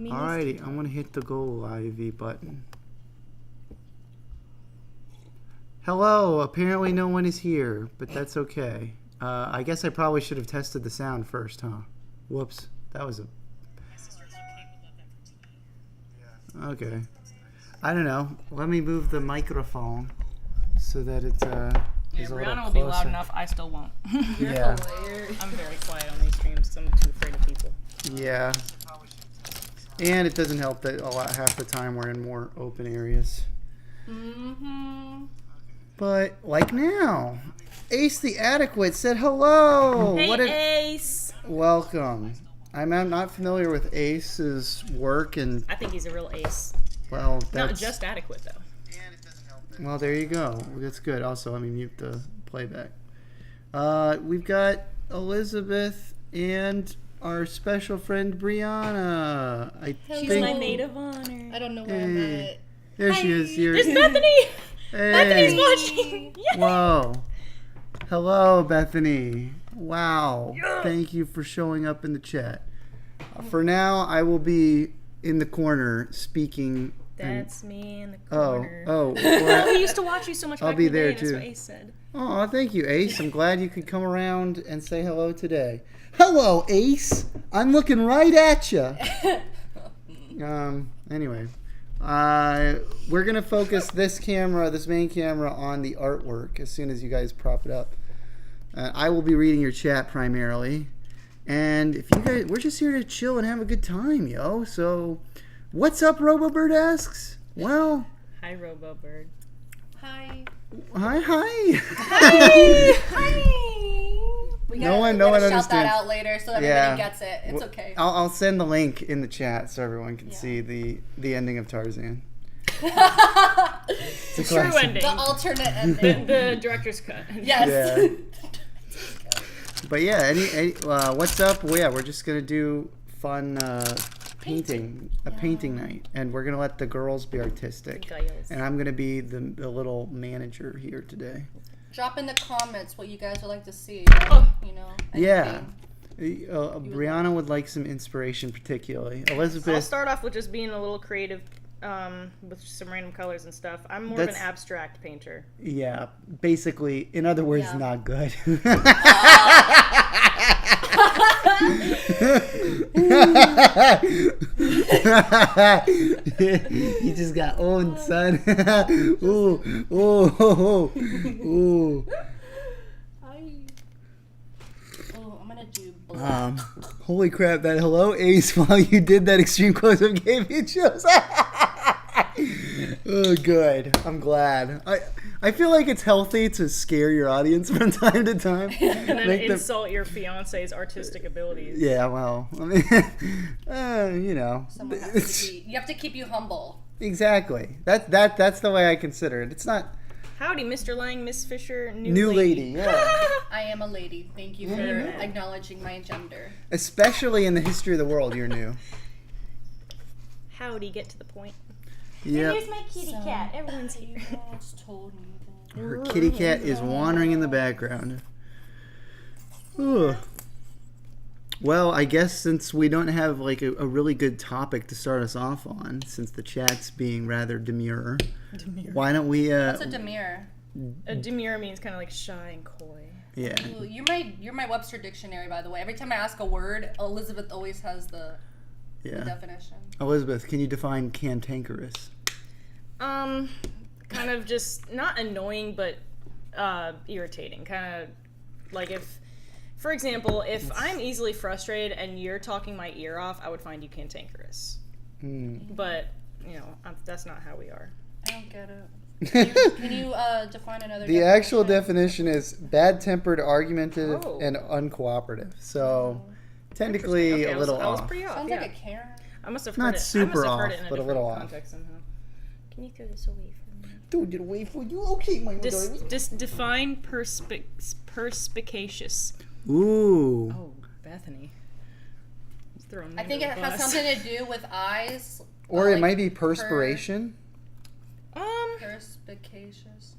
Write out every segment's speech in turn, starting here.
Alrighty, I'm gonna hit the go live button. Hello, apparently no one is here, but that's okay. I guess I probably should have tested the sound first, huh? Whoops, that was a... Okay. I don't know. Let me move the microphone so that it's yeah, Brianna will be loud enough. I still won't. Yeah. I'm very quiet on these streams. I'm too afraid of people. Yeah. And it doesn't help that half the time we're in more open areas. Mm-hmm. But like now, Ace the Adequate said hello. Hey, Ace. Welcome. I'm not familiar with Ace's work, and I think he's a real ace. well, that's Not just adequate though. well. There you go. That's good. Also, let me mute the playback. We've got Elizabeth and our special friend Brianna. She's my maid of honor. I don't know where I'm at. There she is. There's Bethany. Hey. Bethany's watching. Yay. Whoa. Hello, Bethany. Wow. Thank you for showing up in the chat. For now, I will be in the corner speaking. That's me in the corner. Oh. Well, we used to watch you so much. I'll back be in the there day, too. That's what Ace said. Oh, thank you, Ace. I'm glad you could come around and say hello today. Hello, Ace. I'm looking right at you. Anyway. We're going to focus this main camera, on the artwork as soon as you guys prop it up. I will be reading your chat primarily. And if you guys, we're just here to chill and have a good time, yo. So, what's up, RoboBird asks? Well. Hi, RoboBird. Hi. Hi. Hi. We No one shout understands. that out later so everybody gets it. It's okay. I'll send the link in the chat so everyone can see the ending of Tarzan. It's a true ending. The alternate ending. The director's cut. Yes. Yeah. But yeah, what's up? Well, yeah, we're just gonna do fun painting night, and we're gonna let the girls be artistic, and I'm gonna be the little manager here today. Drop in the comments what you guys would like to see. You know. Yeah. Brianna would like some inspiration, particularly. Elizabeth. I'll start off with just being a little creative. With some random colors and stuff. I'm more of an abstract painter. Yeah, basically, in other words, not good. You just got owned, son. Ooh. I'm gonna do black. Holy crap! That hello Ace while you did that extreme close up gave you chills. Oh, good. I'm glad. I feel like it's healthy to scare your audience from time to time. And then insult your fiance's artistic abilities. Yeah, well, I mean, you know. You have to keep you humble. Exactly. That's the way I consider it. It's not. Howdy, Mr. Lang, Miss Fisher, new lady. Yeah. I am a lady. Thank you for acknowledging my gender. Especially in the history of the world, you're new. Howdy, get to the point. Yeah. Here's my kitty cat. Everyone's here. Her kitty cat is wandering in the background. Ooh. Well, I guess since we don't have like a really good topic to start us off on, since the chat's being rather demure. Why don't we? What's a demure? A demure means kind of like shy and coy. Yeah. Ooh, you're my Webster dictionary, by the way. Every time I ask a word, Elizabeth always has the definition. Elizabeth, can you define cantankerous? Kind of just not annoying, but irritating. Kind of like for example, if I'm easily frustrated and you're talking my ear off, I would find you cantankerous. But you know, that's not how we are. I don't get it. Can you define another? The actual definition is bad-tempered, argumentative, and uncooperative. So technically, a little I was off. pretty off. Sounds like a Karen. I must have Not heard super it. I off, must have heard it in a but a little off. context somehow. Can you throw this away from me? Throw it away for you. Okay, my darling. Define perspicacious. Ooh. Oh, Bethany. I think it has something to do with eyes. Or it might be perspiration. Perspicacious.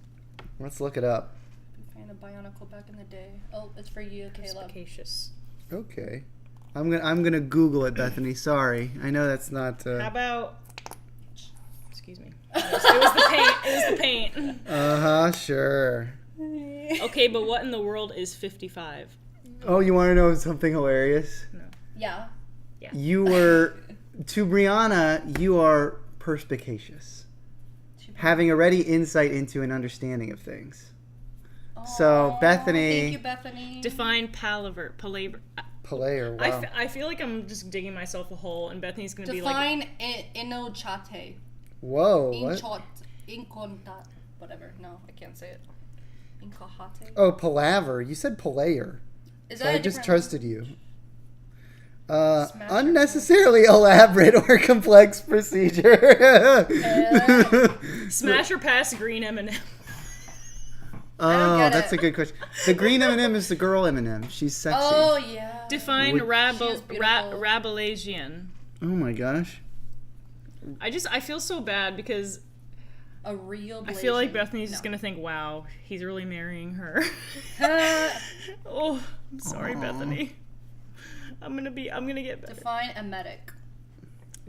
Let's look it up. Fan of Bionicle back in the day. Oh, it's for you, Caleb. Perspicacious. Okay. I'm gonna Google it, Bethany. Sorry, I know that's not. How about? Excuse me. It was the paint. It was the paint. Sure. Okay, but what in the world is 55? Oh, you want to know something hilarious? No. Yeah. You were, to Brianna, you are perspicacious, having a ready insight into an understanding of things. So, Bethany. Thank you, Bethany. Define palaver. Palaver, wow. I feel like I'm just digging myself a hole, and Bethany's going to be like... Define inochate. Whoa, what? Incontat. Whatever. No, I can't say it. Incohate. Oh, palaver. You said palayer. Is So that I a just different trusted you. Unnecessarily elaborate or complex procedure. Smash or pass green M&M? Oh, that's a good question. The green M&M is the girl M&M. She's sexy. Oh, yeah. Define She is beautiful. Rabelaisian. Oh my gosh. I feel so bad because A real I feel like Bethany's just gonna think, wow, he's really marrying her. Oh, I'm sorry, Bethany. I'm gonna get better. Define emetic.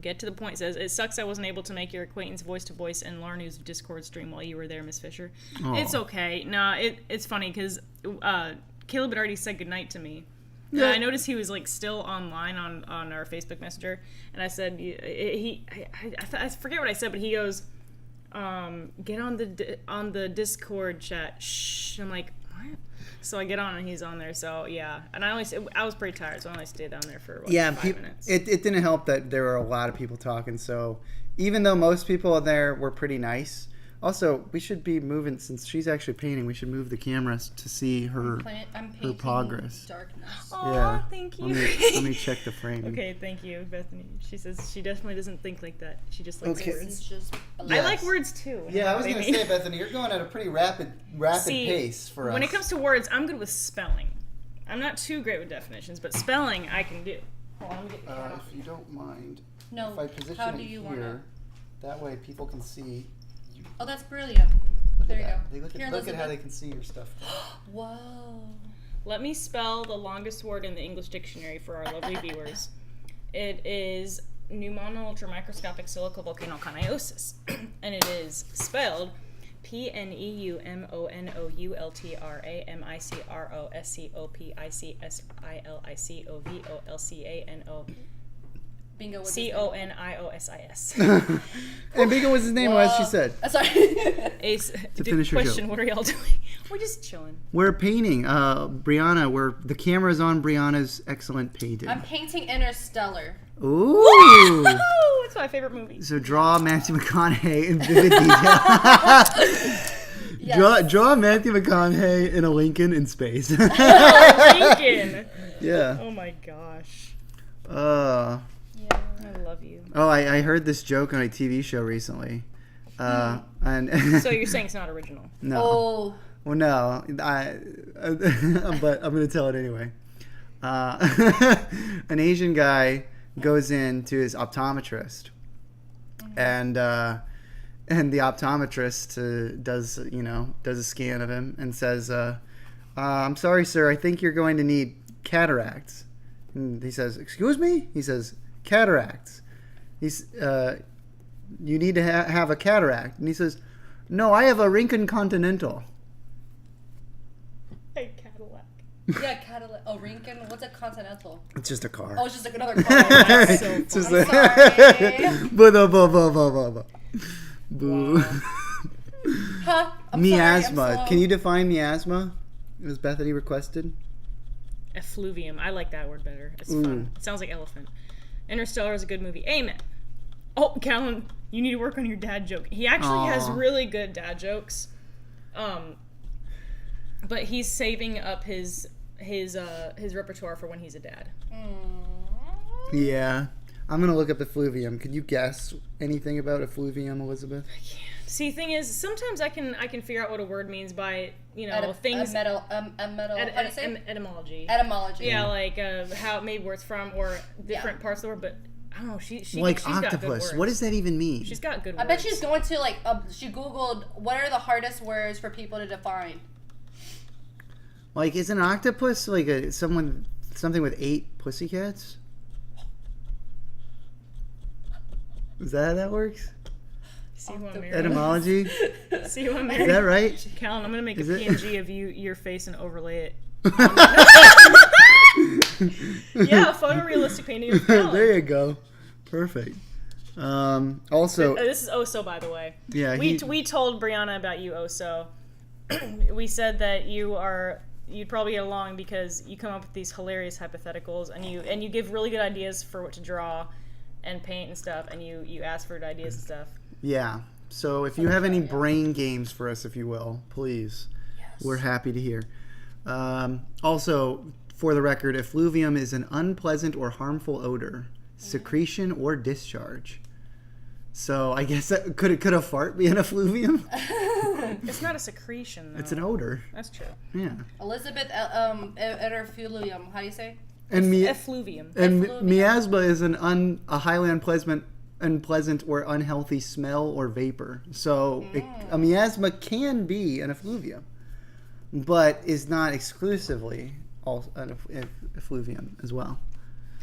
Get to the point. It says, it sucks I wasn't able to make your acquaintance voice to voice and Larnu's Discord stream while you were there, Miss Fisher. Aw. It's okay. Nah, it's funny because Caleb had already said goodnight to me. Yeah. And I noticed he was like still online on our Facebook Messenger, and I said I forget what I said, but he goes, get on the Discord chat. Shh. I'm like, what? So I get on and he's on there. So yeah, and I was pretty tired, so I only stayed down there for 5 minutes. It didn't help that there were a lot of people talking. So even though most people there were pretty nice, also we should be moving, since she's actually painting. We should move the cameras to see her I'm progress. Darkness. Aw, Yeah. thank you. Let me check the frame. Okay, thank you, Bethany. She says she definitely doesn't think like that. She just likes Okay. It's words. just I like words too. Yeah, I was They gonna mean- say, Bethany, you're going at a pretty rapid See, pace for us. when it comes to words, I'm good with spelling. I'm not too great with definitions, but spelling I can do. Hold on, let me get the camera. if you don't mind, No. if I position How it do you here, want it? that way people can see. Oh, that's brilliant. Look There at you that. go. Look Here, at how Elizabeth. they can see your stuff. Whoa. Let me spell the longest word in the English dictionary for our lovely viewers. It is pneumono-ultramicroscopic silicovolcanoconiosis, and it is spelled pneumonolotramicroscopicsilicovolcano Bingo. What's coniosis. And Bingo was his name, as she said. Sorry. To finish her Question, joke. what are y'all doing? We're just chilling. We're painting. Brianna, the camera's on Brianna's excellent painting. I'm painting Interstellar. Ooh! Oh, it's my favorite movie. So draw Matthew McConaughey in vivid detail. Yes. Draw Matthew McConaughey in a Lincoln in space. Lincoln. Yeah. Oh my gosh. Yeah. I love you. Oh, I heard this joke on a TV show recently. And So you're saying it's not original? no. Oh. Well, no. But I'm going to tell it anyway. An Asian guy goes in to his optometrist, and the optometrist does a scan of him and says, "I'm sorry, sir. I think you're going to need cataracts." And he says, "Excuse me?" He says, "Cataracts." He's you need to have a cataract. And he says, "No, I have a Rincon Continental." Hey, Cadillac. Yeah, Cadillac. Oh, Lincoln. What's a Continental? It's just a car. Oh, it's just like another car. That's so It's just funny. I'm sorry. Boo. Huh? I'm Miasma. sorry, I'm slow. Can you define miasma? As Bethany requested. Effluvium. I like that word better. It's Ooh. fun. It sounds like elephant. Interstellar is a good movie. Amen. Oh, Callan, you need to work on your dad joke. He actually has Aw. really good dad jokes. But he's saving up his repertoire for when he's a dad. Yeah. I'm going to look up effluvium. Can you guess anything about effluvium, Elizabeth? See, thing is, sometimes I can figure out what a word means by things A metal. How do you say it? etymology. Etymology. Yeah, like how maybe where it's from or different parts of the word. But I don't know. She's Like got good octopus. words. What does that even mean? She's got good I words. bet she's going to she Googled what are the hardest words for people to define. Like, is an octopus like someone something with 8 pussycats. Is that how that works? See who I'm marrying. Etymology? See who I'm Is marrying. that right? Callan, I'm gonna make Is a it? PNG of your face and overlay it. Yeah, a photorealistic painting of Callan. There you go. Perfect. Also, This is Oso, by the way. yeah, We told Brianna about you, Oso. We said that you'd probably get along because you come up with these hilarious hypotheticals and you give really good ideas for what to draw and paint and stuff, and you ask for ideas and stuff. yeah. So if you have any brain games for us, if you will, please, we're happy to hear. Also, for the record, effluvium is an unpleasant or harmful odor, secretion, or discharge. So I guess could a fart be an effluvium? It's not a secretion, though. It's an odor. That's true. Yeah. Elizabeth Etterfulium. How do you say? And Effluvium. And Effluvium. miasma is a highly unpleasant or unhealthy smell or vapor. So a miasma can be an effluvium, but is not exclusively an effluvium as well.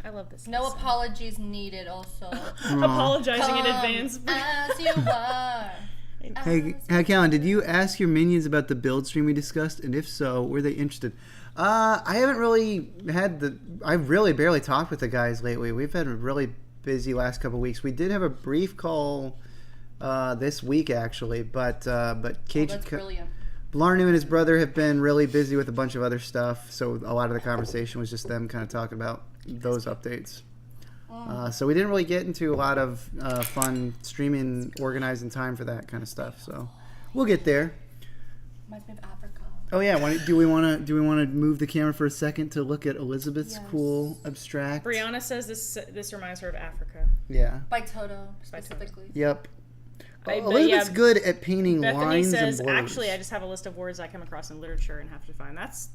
I love this. No apologies needed. Also, Apologizing in Come advance. as you are. Hey, Callan, did you ask your minions about the build stream we discussed? And if so, were they interested? I haven't really I've really barely talked with the guys lately. We've had a really busy last couple of weeks. We did have a brief call this week, actually, but Cage, That's brilliant. Blarnu and his brother have been really busy with a bunch of other stuff, so a lot of the conversation was just them kind of talking about those updates. So we didn't really get into a lot of fun streaming, organizing time for that kind of stuff. So we'll get there. Reminds me of Africa. Oh yeah, do we want to move the camera for a second to look at Elizabeth's cool abstract? Brianna says this reminds her of Africa. Yeah. By Toto, specifically. Yep. But Elizabeth's yeah, good at painting Bethany lines says, and blurs. actually, I just have a list of words I come across in literature and have to find. That's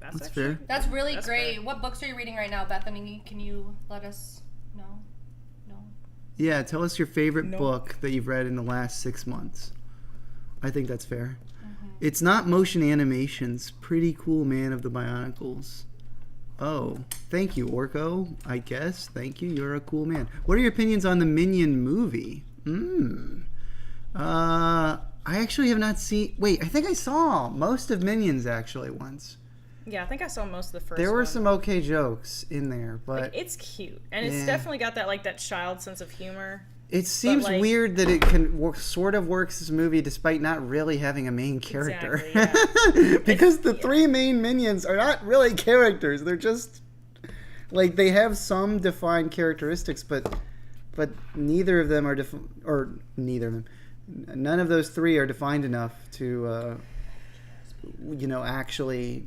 actually fair. That's really That's great. fair. What books are you reading right now, Bethany? Can you let us know? No. Yeah, tell us your favorite No. book that you've read in the last 6 months. I think that's fair. It's not motion animations. Pretty cool, man of the Bionicles. Oh, thank you, Orko. I guess. Thank you. You're a cool man. What are your opinions on the Minion movie? I actually have not seen... Wait, I think I saw most of Minions, actually, once. Yeah, I think I saw most of the first There were one. some okay jokes in there, but... Like, it's cute. And it's Yeah. definitely got that child sense of humor. It seems like- weird that it can sort of works as a movie despite not really having a main character. Exactly, Because the 3 main minions are not really characters. They're just... Like, they have some defined characteristics, but neither of them are... neither of them. None of those 3 are defined enough to, actually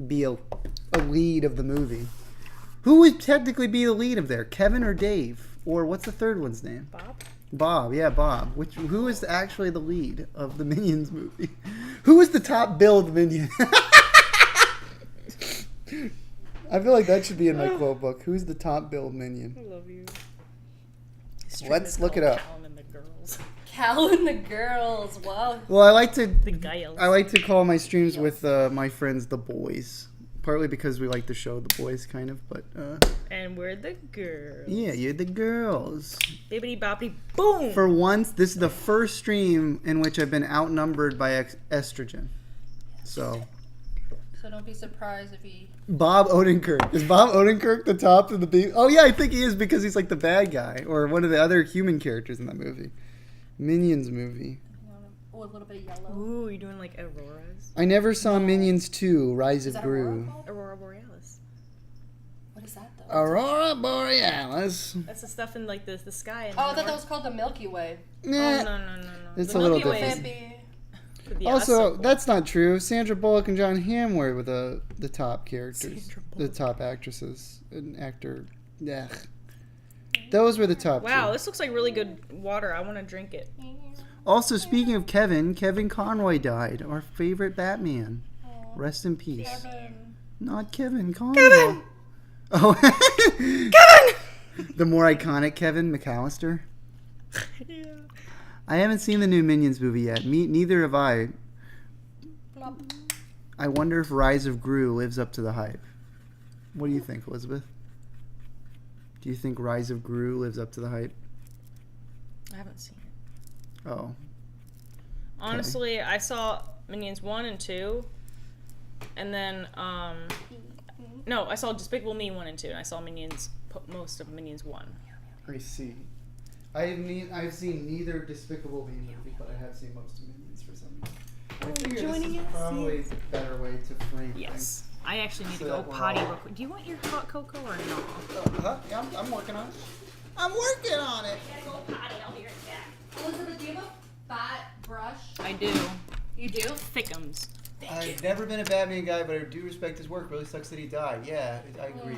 be a lead of the movie. Who would technically be the lead of there? Kevin or Dave? Or what's the third one's name? Bob, yeah, Bob. Who is actually the lead of the Minions movie? Who is the top billed Minion? I feel like that should be in my quote book. Who's the top billed Minion? I love you. Let's look it up. Callan the Girls. Callan the Girls. Wow. Well, I like to call my streams with my friends the boys. Partly because we like the show The Boys, kind of, but... And we're the girls. Yeah, you're the girls. Bibbidi boppity boom! For once, this is the first stream in which I've been outnumbered by estrogen. So don't be surprised if he... Bob Odenkirk. Is Bob Odenkirk the top of the beat? Oh, yeah, I think he is because he's like the bad guy or one of the other human characters in that movie. Minions movie. Oh, a little bit of yellow. Ooh, you're doing like Auroras? I never saw Minions 2, Rise Is of that Gru. Aurora Borealis. What is that, though? Aurora Borealis. That's the stuff in like the sky. And Oh, I thought that was called the Milky Way. Nah, no. it's The a little Milky Way different. Baby. The Also, Asa- that's not true. Sandra Bullock and John Hamm were the top characters, Sandra the Bullock. top actresses and actor. Yeah, those were the top Wow, two. this looks like really good water. I want to drink it. Also, speaking of Kevin Conroy died. Our favorite Batman. Rest in peace. Kevin. Not Kevin Conroy. Oh, Kevin. The more iconic Kevin McAllister. Yeah. I haven't seen the new Minions movie yet. Neither have I. Plop. I wonder if Rise of Gru lives up to the hype. What do you think, Elizabeth? Do you think Rise of Gru lives up to the hype? I haven't seen it. Oh. Honestly, I saw Minions 1 and 2, and then, no, I saw Despicable Me 1 and 2, and I saw most of Minions 1. I see. I've seen neither Despicable Me movie, but I have seen most of Minions for some reason. I figure this is probably a better way to frame Yes. things. I actually need So to go that we're potty all- real quick. Do you want your hot cocoa or no? Yeah, I'm working on it. I'm working on it. I gotta go potty. I'll be right back. Elizabeth, do you have a fat brush? I do. You do? Thickums. I've never been a Batman guy, but I do respect his work. Really sucks that he died. Yeah, I agree.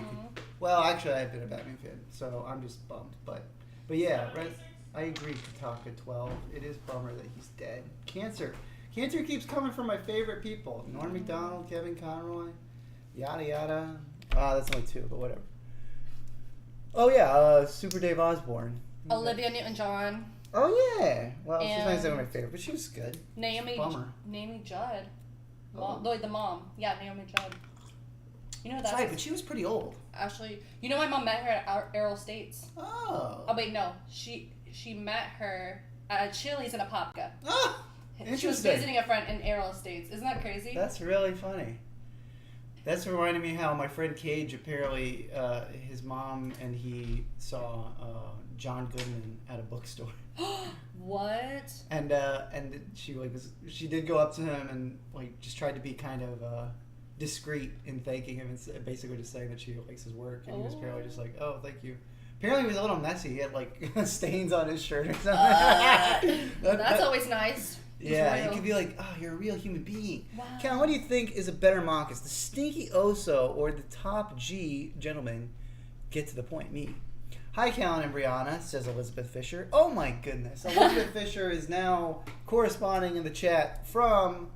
Well, actually, I've been a Batman fan, so I'm just bummed. But yeah, right. I agree. Kataka 12. It is a bummer that he's dead. Cancer keeps coming from my favorite people: Norm Macdonald, Kevin Conroy, yada yada. That's only 2, but whatever. Oh yeah, Super Dave Osborne. Olivia Newton-John. Oh yeah. Well, she's And- not exactly my favorite, but she was good. Naomi Bummer. Judd. Oh. The mom. Yeah, Naomi Judd. You know who That's that right, is? but she was pretty old. Actually, you know my mom met her at Errol States. Oh. Oh wait, no. She met her at Chili's in Apopka. Ah, She was interesting. visiting a friend in Errol States. Isn't that crazy? That's really funny. That's reminding me how my friend Cage, apparently his mom and he saw John Goodman at a bookstore. What? And she did go up to him and like just tried to be kind of discreet in thanking him and basically just saying that she likes his work, and he was apparently just like, oh, thank you. Apparently he was a little messy. He had like stains on his shirt or something. That's always nice. Yeah, He's you real. could be like, oh, you're a real human being. Wow. Cal, what do you think is a better Marcus, the stinky Oso or the top G gentleman? Get to the point, me. Hi, Callan and Brianna, says Elizabeth Fisher. Oh my goodness. Elizabeth Fisher is now corresponding in the chat from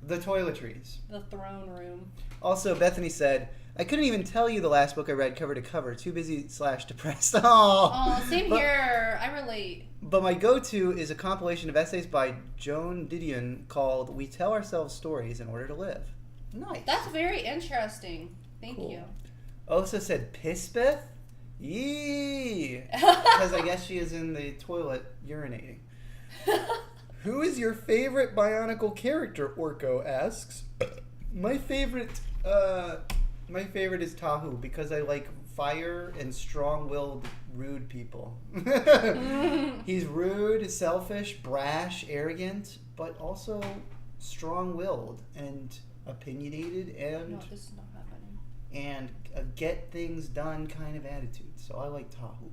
the toiletries. The throne room. Also, Bethany said, I couldn't even tell you the last book I read cover to cover. Too busy / depressed. Oh, same here. I relate. But my go-to is a compilation of essays by Joan Didion called We Tell Ourselves Stories in Order to Live. Nice. That's very interesting. Thank Cool. you. Osa said, Pispeth? Yee! Because I guess she is in the toilet urinating. Who is your favorite Bionicle character? Orko asks. My favorite is Tahu because I like fire and strong-willed, rude people. He's rude, selfish, brash, arrogant, but also strong-willed and opinionated and No, this is not happening. and a get things done kind of attitude. So I like Tahu.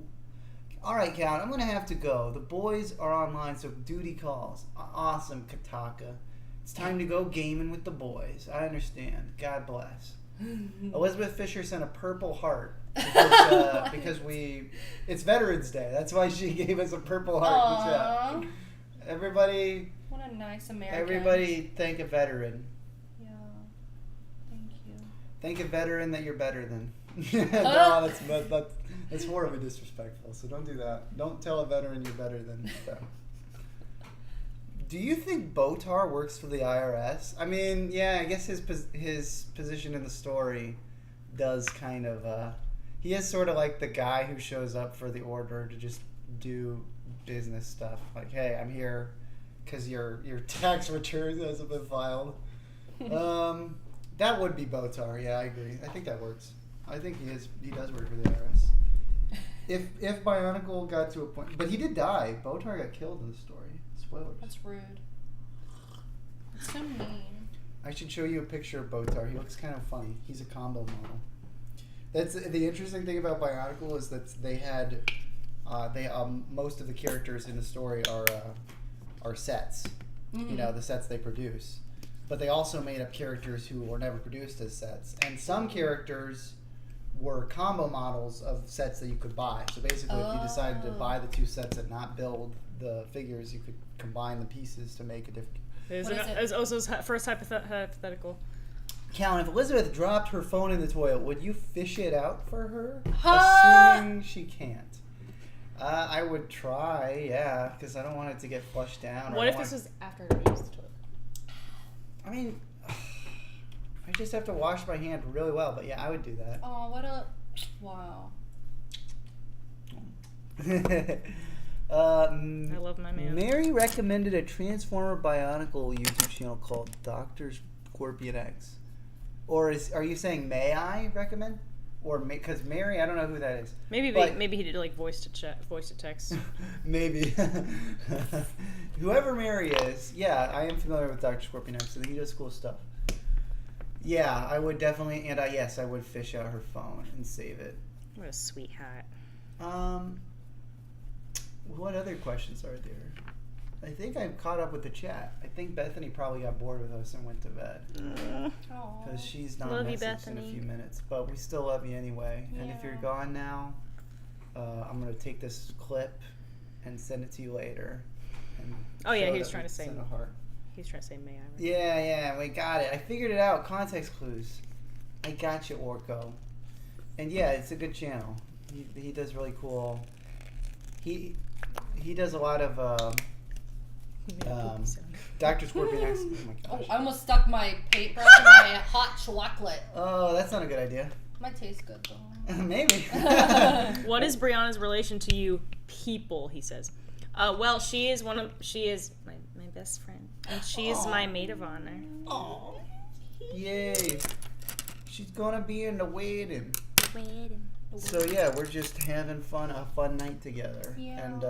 All right, Cal, I'm going to have to go. The boys are online, so duty calls. Awesome, Kataka. It's time to go gaming with the boys. I understand. God bless. Elizabeth Fisher sent a purple heart because it's Veterans Day. That's why she gave us a purple heart in the Aww. chat. Everybody, What a nice American. everybody thank a veteran. Yeah. Thank you. Thank a veteran that you're better than. No, that's horribly disrespectful. So don't do that. Don't tell a veteran you're better than them. Do you think Botar works for the IRS? I mean, yeah, I guess his position in the story does kind of. He is sort of like the guy who shows up for the order to just do business stuff. Like, hey, I'm here because your tax return hasn't been filed. That would be Botar. Yeah, I agree. I think that works. I think he does work for the IRS. If Bionicle got to a point, but he did die. Botar got killed in the story. Spoilers. That's rude. It's so mean. I should show you a picture of Botar. He looks kind of funny. He's a combo model. That's the interesting thing about Bionicle is that they had most of the characters in the story are sets. Mm-hmm. You know, the sets they produce. But they also made up characters who were never produced as sets. And some characters were combo models of sets that you could buy. So basically, if you decided to buy the two sets and not build the figures, you could combine the pieces to make a different. Is Oso's first hypothetical. Callan, if Elizabeth dropped her phone in the toilet, would you fish it out for her? Assuming she can't. I would try, yeah, because I don't want it to get flushed down. What if this was after I used the toilet? I mean, I just have to wash my hand really well, but yeah, I would do that. Oh, what a... Wow. I love my man. Mary recommended a Transformer Bionicle YouTube channel called Dr. Scorpionex. Or are you saying may I recommend? Or because Mary, I don't know who that is. Maybe he did like voice to text. Maybe. Whoever Mary is, yeah, I am familiar with Dr. Scorpionex, and he does cool stuff. Yeah, I would definitely, and yes, I would fish out her phone and save it. What a sweetheart. What other questions are there? I think I'm caught up with the chat. I think Bethany probably got bored with us and went to bed. Because she's not messaged in a few minutes. But we still love you anyway. Yeah. And if you're gone now, I'm going to take this clip and send it to you later. And he was trying to say send a heart. He was trying to say may I. Right? Yeah, we got it. I figured it out. Context clues. I got you, Orko. And yeah, it's a good channel. He does really cool. He does a lot of Dr. Scorpionex. Oh my gosh. Oh, I almost stuck my paintbrush in my hot chocolate. Oh, that's not a good idea. Might taste good though. Maybe. What is Brianna's relation to you people? He says. Well, she is my best friend, and she is my maid of honor. Oh, yay! She's gonna be in the wedding. So yeah, we're just having a fun night together, and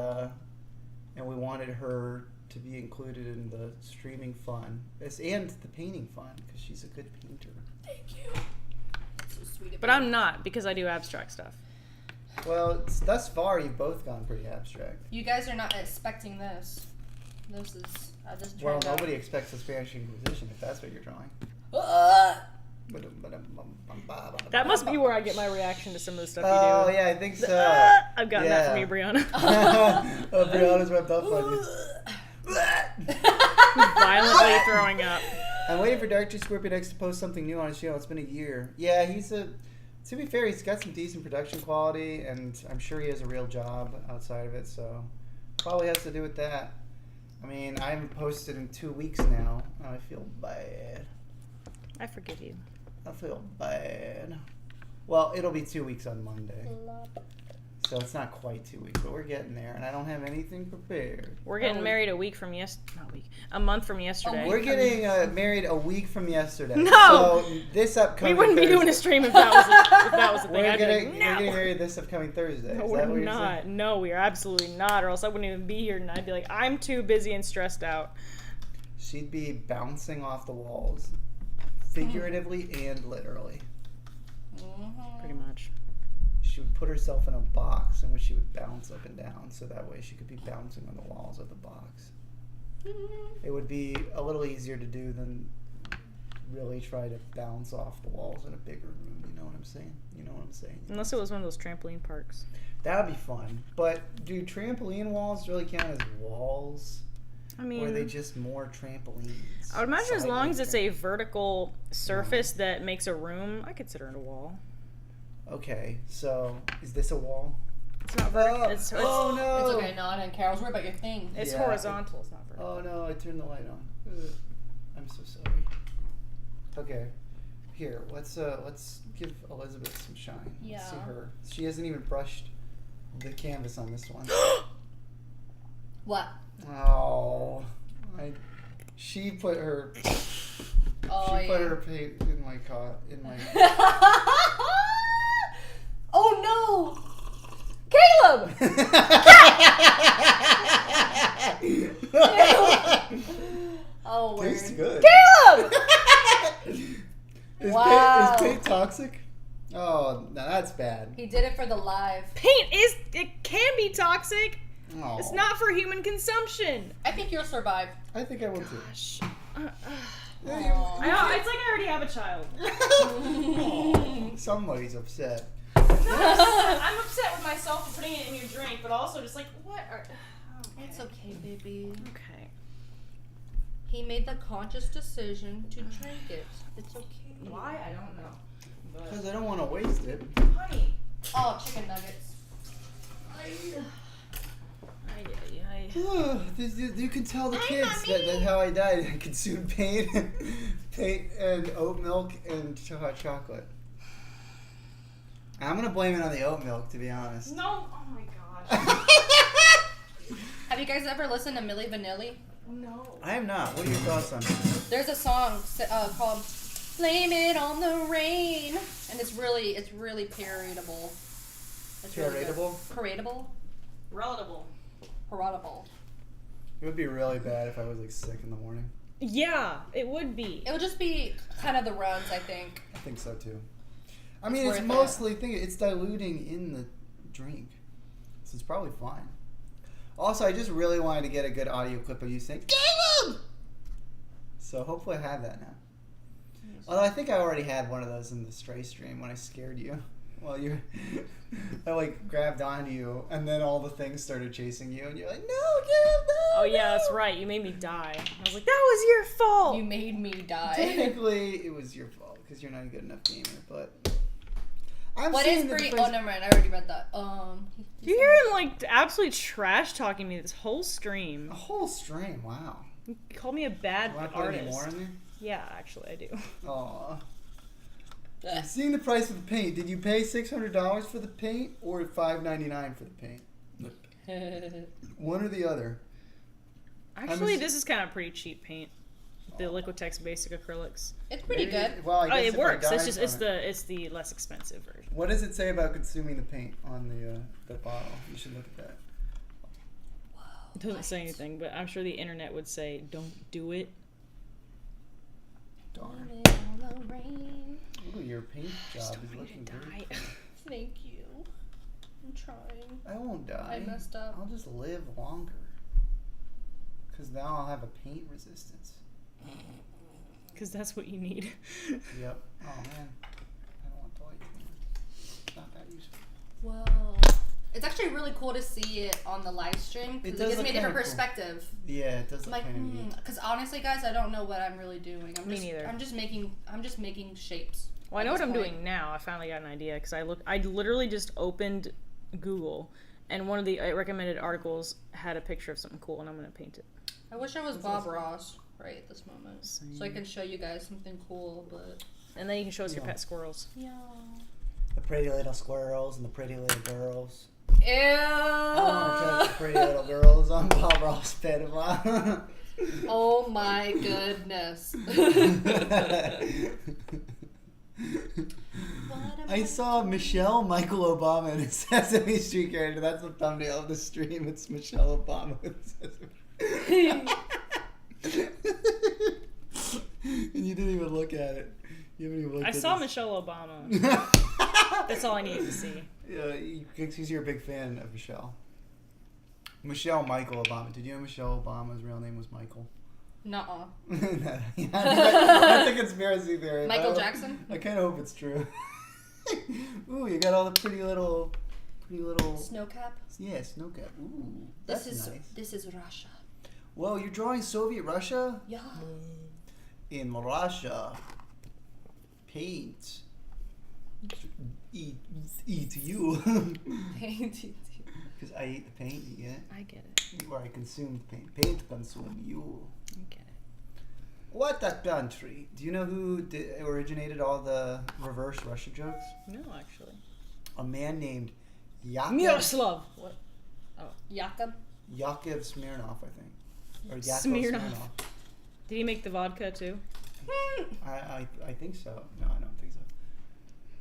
we wanted her to be included in the streaming fun and the painting fun because she's a good painter. Thank you. So sweet. But I'm not because I do abstract stuff. Well, thus far you've both gone pretty abstract. You guys are not expecting this. This is just. Well, nobody expects a Spanish Inquisition if that's what you're drawing. That must be where I get my reaction to some of the stuff you do. Oh, yeah, I think so. I've gotten that from you, Brianna. Brianna's rubbed off on you. Violently throwing up. I'm waiting for Dr. Scorpionex to post something new on his channel. It's been a year. Yeah, to be fair, he's got some decent production quality, and I'm sure he has a real job outside of it, so probably has to do with that. I mean, I haven't posted in 2 weeks now, and I feel bad. I forgive you. I feel bad. Well, it'll be 2 weeks on Monday. So it's not quite 2 weeks, but we're getting there, and I don't have anything prepared. We're getting married a month from yesterday. We're getting married a week from yesterday. No! So this upcoming We wouldn't Thursday, be doing a stream if that was the thing. We're I'd be getting like, no! We're getting married this upcoming Thursday. No, Is we're that what not. You're saying? No, we are absolutely not, or else I wouldn't even be here, and I'd be like, I'm too busy and stressed out. She'd be bouncing off the walls, figuratively and literally. Pretty much. She would put herself in a box in which she would bounce up and down, so that way she could be bouncing on the walls of the box. It would be a little easier to do than really try to bounce off the walls in a bigger room. You know what I'm saying? Unless it was one of those trampoline parks. That would be fun. But do trampoline walls really count as walls? I mean, or are they just more trampolines? I would imagine as long as it's a vertical surface that makes a room, I consider it a wall. Okay, so is this a wall? It's not vertical. Oh, no! It's okay, no, I don't care. I was worried about your thing. It's horizontal. It's not vertical. Oh no! I turned the light on. Ugh. I'm so sorry. Okay, here. Let's give Elizabeth some shine. Yeah. Let's see her. She hasn't even brushed the canvas on this one. What? Oh, she put her. Her paint in my Oh no! Caleb! Oh, weird. Tastes good. Caleb! Wow. Is paint toxic? Oh, no, that's bad. He did it for the live. Paint can be toxic. Oh. It's not for human consumption. I think you'll survive. I think I will too. Gosh. Aw. I know, it's like I already have a child. Oh, somebody's upset. I'm upset with myself for putting it in your drink, but also just like, what are... Okay. It's okay, baby. Okay. He made the conscious decision to drink it. It's okay. Why? I don't know. Because I don't want to waste it. Honey. Oh, chicken nuggets. You can tell the kids that how I died. I consumed paint paint and oat milk and hot chocolate. I'm gonna blame it on the oat milk, to be honest. No. Oh my gosh. Have you guys ever listened to Milli Vanilli? No. I have not. What are your thoughts on it? There's a song called "Blame It on the Rain," and it's really parodable. It's really good. Parodable? Parodable. It would be really bad if I was like sick in the morning. Yeah, it would be. It would just be kind of the runs, I think. I think so too. I mean, it's mostly it's diluting in the drink, so it's probably fine. Also, I just really wanted to get a good audio clip of you saying "Caleb!" So hopefully I have that now. Yes. Although I think I already had one of those in the Stray stream when I scared you. Well, I like grabbed onto you, and then all the things started chasing you, and you're like, "No, Caleb, no!" Oh yeah, that's right. You made me die. I was like, "That was your fault." You made me die. Technically, it was your fault because you're not a good enough gamer. But what is free? Oh, never mind. I already read that. You hear him like absolute trash talking me this whole stream. A whole stream, wow. You called me a bad Want to artist. put any more in there? Yeah, actually, I do. Aw. Seeing the price of the paint, did you pay $600 for the paint or $5.99 for the paint? One or the other. Actually, this is kind of pretty cheap paint. The Liquitex Basic Acrylics. It's pretty good. Well, I guess it works. It's just it's the less expensive version. What does it say about consuming the paint on the bottle? You should look at that. It doesn't say anything, but I'm sure the internet would say, "Don't do it." Darn. Ooh, your paint job is looking great. Thank you. I'm trying. I won't die. I messed up. I'll just live longer. Because now I'll have a paint resistance. Because that's what you need. Yep. Oh, man. I don't want the light. It's not that useful. Whoa. It's actually really cool to see it on the live stream. Because it gives me a different perspective. Cool. Yeah, it does look kind of neat. Because honestly, guys, I don't know what I'm really doing. Me neither. I'm just making shapes. Well, I know what I'm doing now. I finally got an idea because I literally just opened Google, and one of the recommended articles had a picture of something cool, and I'm gonna paint it. I wish I was Bob Ross right at this moment, so I can show you guys something cool. But and then you can show us your pet squirrels. Yeah. The pretty little squirrels and the pretty little girls. Ew. I want to touch the pretty little girls on Bob Ross pedophiles. Oh my goodness. I saw Michelle Michael Obama in a Sesame Street character. That's the thumbnail of the stream. It's Michelle Obama with Sesame Street. And you didn't even look at it. You haven't even looked I at saw this. Michelle Obama. That's all I needed to see. Yeah, because you're a big fan of Michelle. Michelle Michael Obama. Did you know Michelle Obama's real name was Michael? Nuh-uh. That's a conspiracy theory. Michael Jackson? I kind of hope it's true. Ooh, you got all the pretty little... Snowcap? Yeah, snowcap. Ooh, that's nice. This is Russia. Whoa, you're drawing Soviet Russia? Yeah. In Russia, paint. Eat you. Paint. Because I eat the paint, you get it? I get it. Or I consume the paint. Paint consume you. I get it. What a country. Do you know who originated all the reverse Russia jokes? No, actually. A man named Yakov. Miroslav. What? Oh. Yakov? Yakov Smirnoff, I think. Or Yakov Smirnoff. Did he make the vodka too? I think so. No, I don't think so.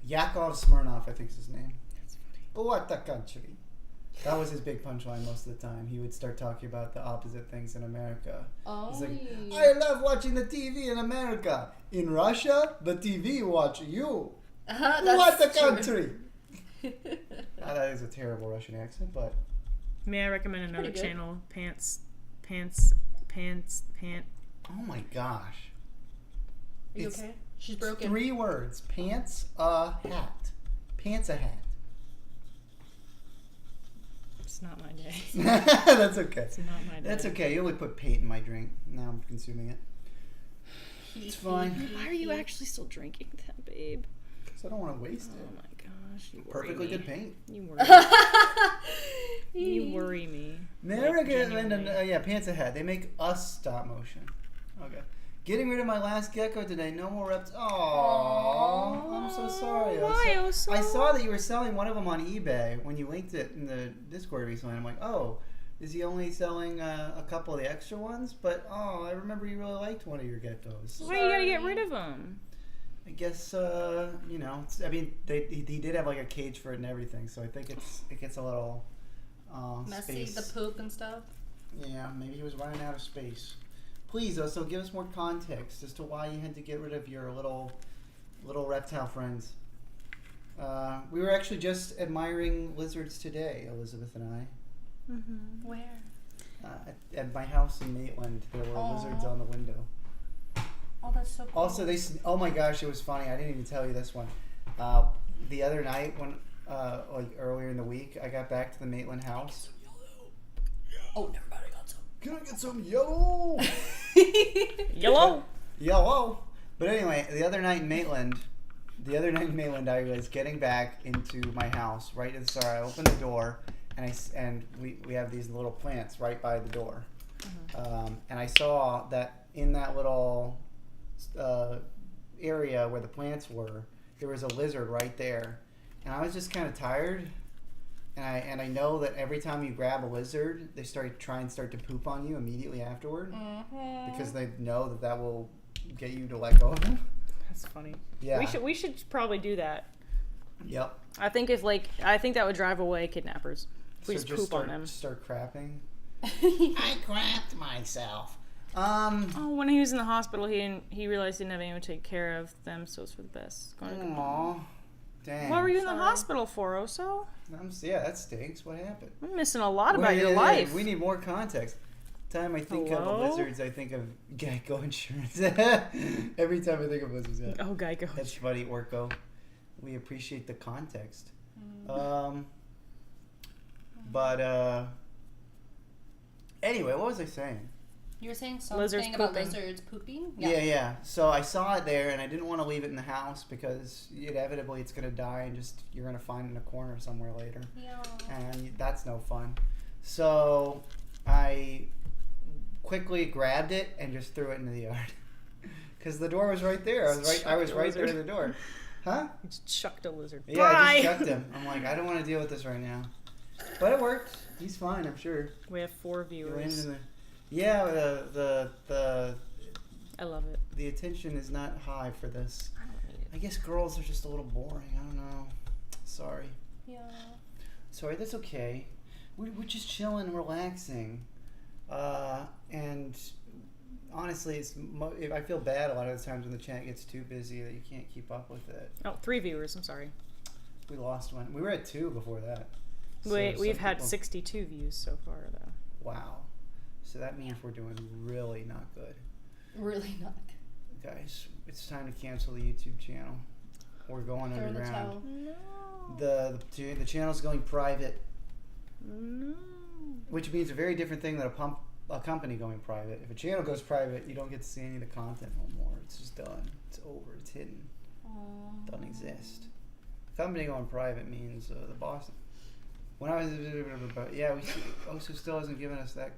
Yakov Smirnoff, I think is his name. That's funny. What a country. That was his big punchline most of the time. He would start talking about the opposite things in America. Oh. He's like, I love watching the TV in America. In Russia, the TV watch you. What a country. That is a terrible Russian accent, but... May I recommend another channel? Pants. Oh my gosh. Are you okay? She's broken. 3 words. Pants a hat. Pants a hat. It's not my day. That's okay. It's not my day. That's okay. You only put paint in my drink. Now I'm consuming it. It's fine. Why are you actually still drinking that, babe? Because I don't want to waste it. Oh my gosh. You worry Perfectly me. good paint. You worry me. You worry me. America, yeah, Pants Ahead. They make us stop motion. Okay. Getting rid of my last gecko today. No more reps. Aww. I'm so sorry. Why, Oso? I saw that you were selling one of them on eBay when you linked it in the Discord recently. I'm like, oh, is he only selling a couple of the extra ones? But, I remember you really liked one of your geckos. Why you gotta get rid of them? I guess, he did have like a cage for it and everything, so I think it gets a little messy, space. the poop and stuff. Yeah, maybe he was running out of space. Please, so give us more context as to why you had to get rid of your little reptile friends. We were actually just admiring lizards today, Elizabeth and I. Mm-hmm. Where? At my house in Maitland, there were lizards on the window. Oh, that's so cool. Also, oh my gosh, it was funny. I didn't even tell you this one. The other night, when like earlier in the week, I got back to the Maitland house. Oh, everybody got some. Can I get some yellow? Yellow. But anyway, the other night in Maitland, I was getting back into my house. Right at the start, I opened the door, and we have these little plants right by the door. Mm-hmm. And I saw that in that little area where the plants were, there was a lizard right there, and I was just kind of tired. And I know that every time you grab a lizard, they start to poop on you immediately afterward, because they know that will get you to let go of them. That's funny. Yeah. We should probably do that. Yep. I think that would drive away kidnappers. If we So just poop on them. Start crapping. I crapped myself. When he was in the hospital, he realized he didn't have anyone to take care of them, so it's for the best. Aww. Dang. What were you in the hospital for, Oso? Yeah, that stinks. What happened? I'm missing a lot about your life. We need more context. Time I think of lizards, I think of Geico Insurance. Every time I think of lizards, yeah. Oh, Geico. That's funny, Orko. We appreciate the context. Anyway, what was I saying? You were saying something about lizards pooping? Yeah. So I saw it there, and I didn't want to leave it in the house because inevitably it's going to die, and you're going to find it in a corner somewhere later. Yeah. And that's no fun. So I quickly grabbed it and just threw it into the yard because the door was right there. I was right there to the door. Huh? You just chucked a lizard. Yeah, I just chucked him. I'm like, I don't want to deal with this right now. But it worked. He's fine, I'm sure. We have 4 viewers. Yeah, I love it. The attention is not high for this. I don't need it. I guess girls are just a little boring. I don't know. Sorry. Yeah. Sorry, that's okay. We're just chilling, relaxing. And honestly, I feel bad a lot of the times when the chat gets too busy that you can't keep up with it. Oh, 3 viewers. I'm sorry. We lost one. We were at 2 before that. We've had 62 views so far, though. Wow. So that means we're doing really not good. Really not good. Guys, it's time to cancel the YouTube channel. We're going underground. No. The channel's going private. No. Which means a very different thing than a company going private. If a channel goes private, you don't get to see any of the content no more. It's just done. It's over. It's hidden. Doesn't exist. A company going private means the boss. When I was, Osu still hasn't given us that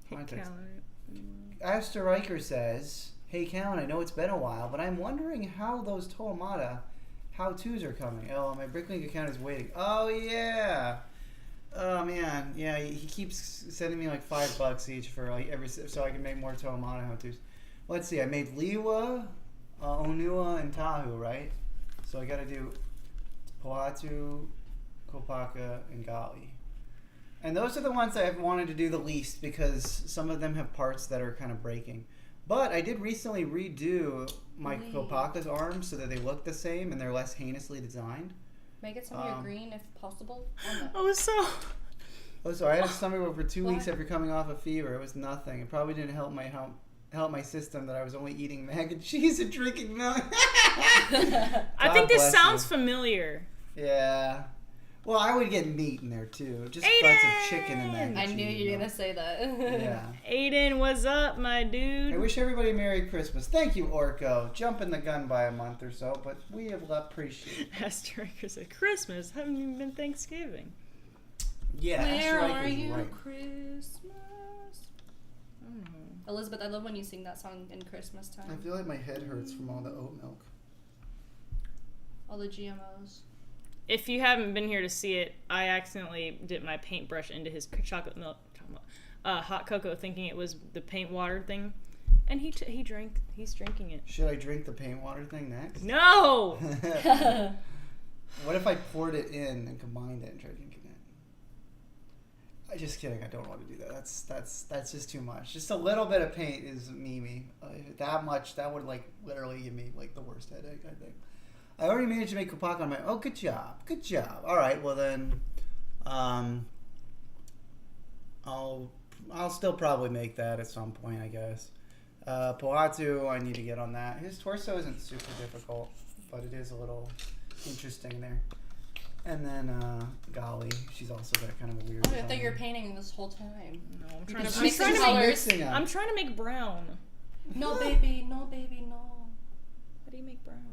context. Aster Riker says, "Hey Callan, I know it's been a while, but I'm wondering how those Toamata how-tos are coming. Oh, my Bricklink account is waiting. Oh yeah. Oh man, yeah. He keeps sending me like $5 each for like so I can make more Toamata how-tos. Let's see. I made Liwa, Onua, and Tahu, right? So I got to do Pohatu, Kopaka, and Gali. And those are the ones I've wanted to do the least because some of them have parts that are kind of breaking. But I did recently redo my Kopaka's arms so that they look the same and they're less heinously designed. Make it some of your green if possible. Oh, so I had a stomach bug for 2 weeks after coming off a fever. It was nothing. It probably didn't help my system that I was only eating mac and cheese and drinking milk. I think this sounds familiar. Yeah. Well, I would get meat in there too. Just butts of chicken and mac and cheese. I knew you were going to say that. Yeah. Aiden, what's up, my dude? I wish everybody Merry Christmas. Thank you, Orko. Jumping the gun by a month or so, but we have appreciated it. Asteroic said, Christmas? Haven't even been Thanksgiving. Yeah, Where Asteroic are was you, right. Christmas? don't know. Elizabeth, I love when you sing that song in Christmas I time. feel like my head hurts from all the oat milk. All the GMOs. If you haven't been here to see it, I accidentally dipped my paintbrush into his chocolate milk, hot cocoa, thinking it was the paint water thing, and he's drinking it. Should I drink the paint water thing next? No. What if I poured it in and combined it and tried drinking it? I'm just kidding. I don't want to do that. That's just too much. Just a little bit of paint is Mimi. That much, that would like literally give me like the worst headache, I think. I already managed to make Kopaka on my. Oh, good job. Good job. All right. Well then, I'll still probably make that at some point, I guess. Poatu, I need to get on that. His torso isn't super difficult, but it is a little interesting there. And then Golly, she's also got kind of a weird. Oh, I thought design. you were painting this whole time. No, I'm You trying can to mix see some some colors. mixing up. I'm trying to make brown. No, baby, no, baby, no. How do you make brown?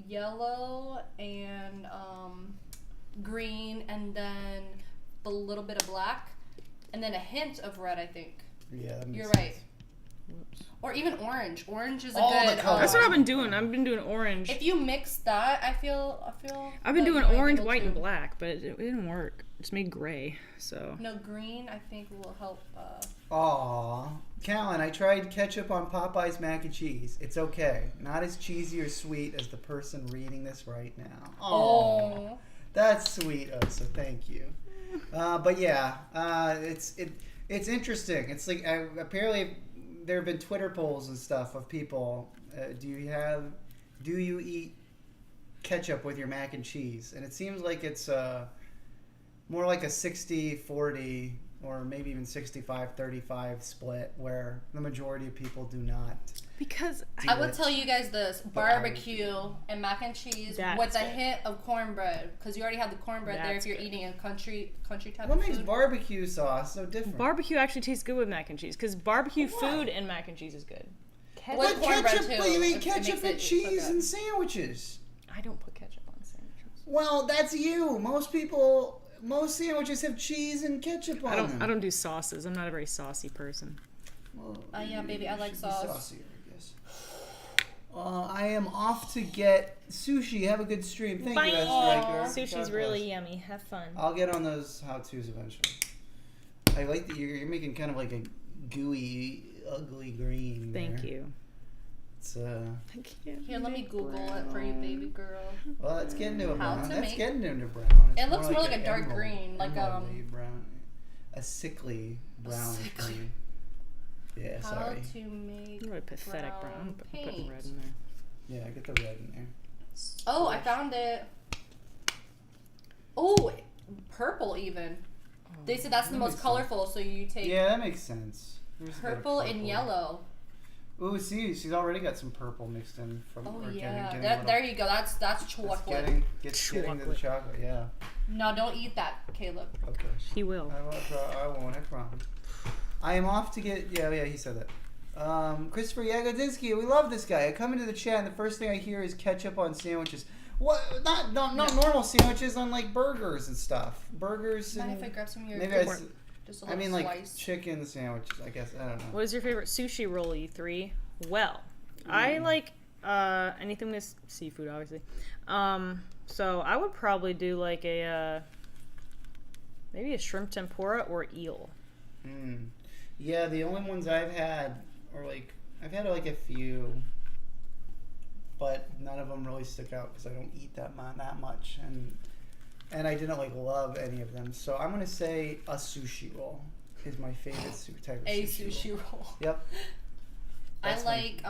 Yellow and green, and then a little bit of black, and then a hint of red, I think. Yeah, that makes You're sense. right. Or even orange. Orange is a All the good. colors. That's what I've been doing. I've been doing orange. If you mix that, I feel. I've been that doing you might be orange, able white, to- and black, but it didn't work. It's made gray, so. No, green. I think will help. Aw, Callan, I tried ketchup on Popeye's mac and cheese. It's okay. Not as cheesy or sweet as the person reading this right now. Oh. That's sweet, so thank you. But yeah, it's interesting. It's like apparently there have been Twitter polls and stuff of people. Do you eat ketchup with your mac and cheese? And it seems like it's more like a 60-40 or maybe even 65-35 split, where the majority of people do not. Because I would tell you guys this: barbecue and mac and cheese That's with a good. hint of cornbread, because you already have the cornbread there. If That's you're good. eating a country type What of makes food. barbecue sauce so different? barbecue actually tastes good with mac and cheese, because barbecue Why? food and mac and cheese is good. With But cornbread, ketchup, too. but you eat It ketchup makes and it so cheese good. and sandwiches. I don't put ketchup on sandwiches. Well, that's you. Most sandwiches have cheese and ketchup on them. I don't do sauces. I'm not a very saucy person. Well, Yeah, baby, I you like should be sauce. saucier, I guess. I am off to get sushi. Have a good stream. Thank Bye. you, Esther Riker. Sushi's God really bless. yummy. Have fun. I'll get on those how-tos eventually. I like that you're making kind of like a gooey, ugly green. Thank there. you. It's Thank you. Here, let me Google it for you, baby girl. well, it's getting to a How brown. to That's make- getting into brown. It's It looks more like an a dark emerald- green, like, emerald-y brown, a sickly brown sickly. green. Yeah, How sorry. to make Really pathetic brown. I'm putting paint. red in there. Yeah, get the red in there. Oh, I found it. Oh, purple even. They said that's the That most makes colorful, so you take Yeah, that makes sense. There's a bit of purple and yellow. Ooh, see, she's already got some purple mixed in from. Oh or yeah, getting a that, little- there you go. That's that's chocolate. getting to the Chocolate. chocolate. Yeah. No, don't eat that, Caleb. Okay. He will. I won't. I promise. I am off to get. Yeah, he said that. Christopher Yagodinsky, we love this guy. I come into the chat and the first thing I hear is ketchup on sandwiches. What? Not normal sandwiches on like burgers and stuff. Burgers Mind and if I grab some of your maybe Go for it. just a I little mean like slice? chicken sandwiches. I guess I don't know. What is your favorite sushi roll, you three? Well, I like anything with seafood, obviously. So I would probably do like a maybe a shrimp tempura or eel. Mm. Yeah, the only ones I've had are like I've had like a few, but none of them really stick out because I don't eat that much, and I didn't like love any of them. So I'm gonna say a sushi roll is my favorite type of A sushi sushi roll. roll. Yep. I That's my- like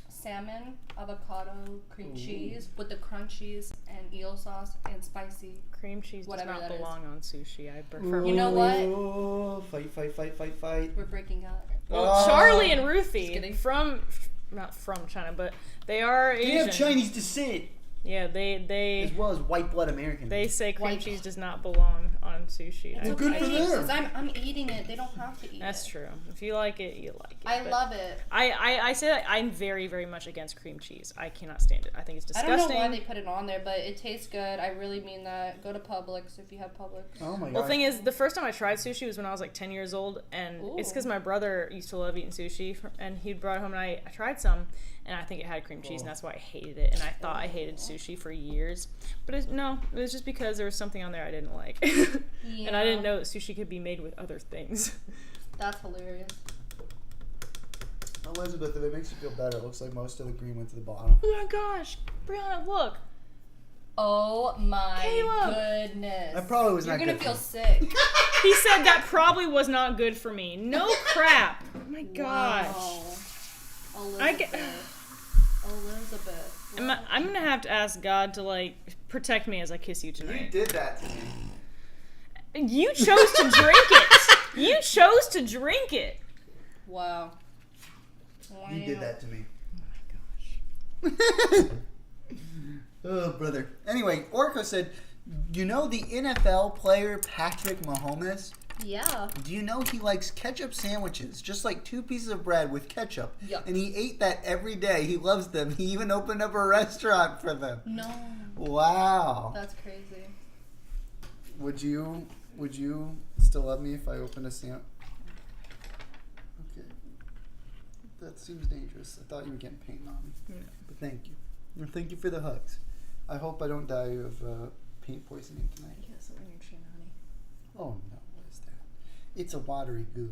salmon, avocado, cream Ooh. cheese with the crunchies and eel sauce and spicy. Cream cheese does Whatever not that is. belong on sushi. I prefer. You know what? Ooh, fight. We're breaking up. Well, Charlie and Just Ruthie kidding. not from China, but they are They Asian. have Chinese descent. Yeah, they as well as white blood American. they say cream White- cheese does not belong on sushi. It's Well, good for okay, them. 'cause I'm eating it. They don't have to eat That's it. true. If you like it, you like it. I But love it. I say that I'm very, very much against cream cheese. I cannot stand it. I think it's I disgusting. don't know why they put it on there, but it tastes good. I really mean that. Go to Publix if you have Publix. Oh my god. Well, the thing is, the first time I tried sushi was when I was like 10 years old, and it's Ooh. because my brother used to love eating sushi, and he brought it home, and I tried some, and I think it had cream cheese, and that's why I hated it, and I thought I hated sushi for years. But it was just because there was something on there I didn't like. And I didn't know that sushi could be made with other things. That's hilarious. Elizabeth, if it makes you feel better, it looks like most of the green went to the bottom. Oh my gosh, Brianna, look. Oh my Caleb. goodness. That probably was You're not gonna good feel for sick. He said that probably was not good for me. No crap. Oh my gosh. Wow. I get- Elizabeth. I'm gonna have to ask God to like protect me as I kiss you You tonight. did that to me. You chose to drink it. You chose to drink it. Wow. You did that to me. Oh my gosh. Oh, brother. Anyway, Orko said, you know the NFL player Patrick Mahomes? Yeah. Do you know he likes ketchup sandwiches? Just like 2 pieces of bread with ketchup. Yuck. And he ate that every day. He loves them. He even opened up a restaurant for them. No. Wow. That's crazy. Would you still love me if I opened a sandwich? Okay. That seems dangerous. I thought you were getting paint on me. No. But thank you. And thank you for the hugs. I hope I don't die of paint poisoning tonight. Yes, on your chin, honey. Oh no, what is that? It's a watery goo.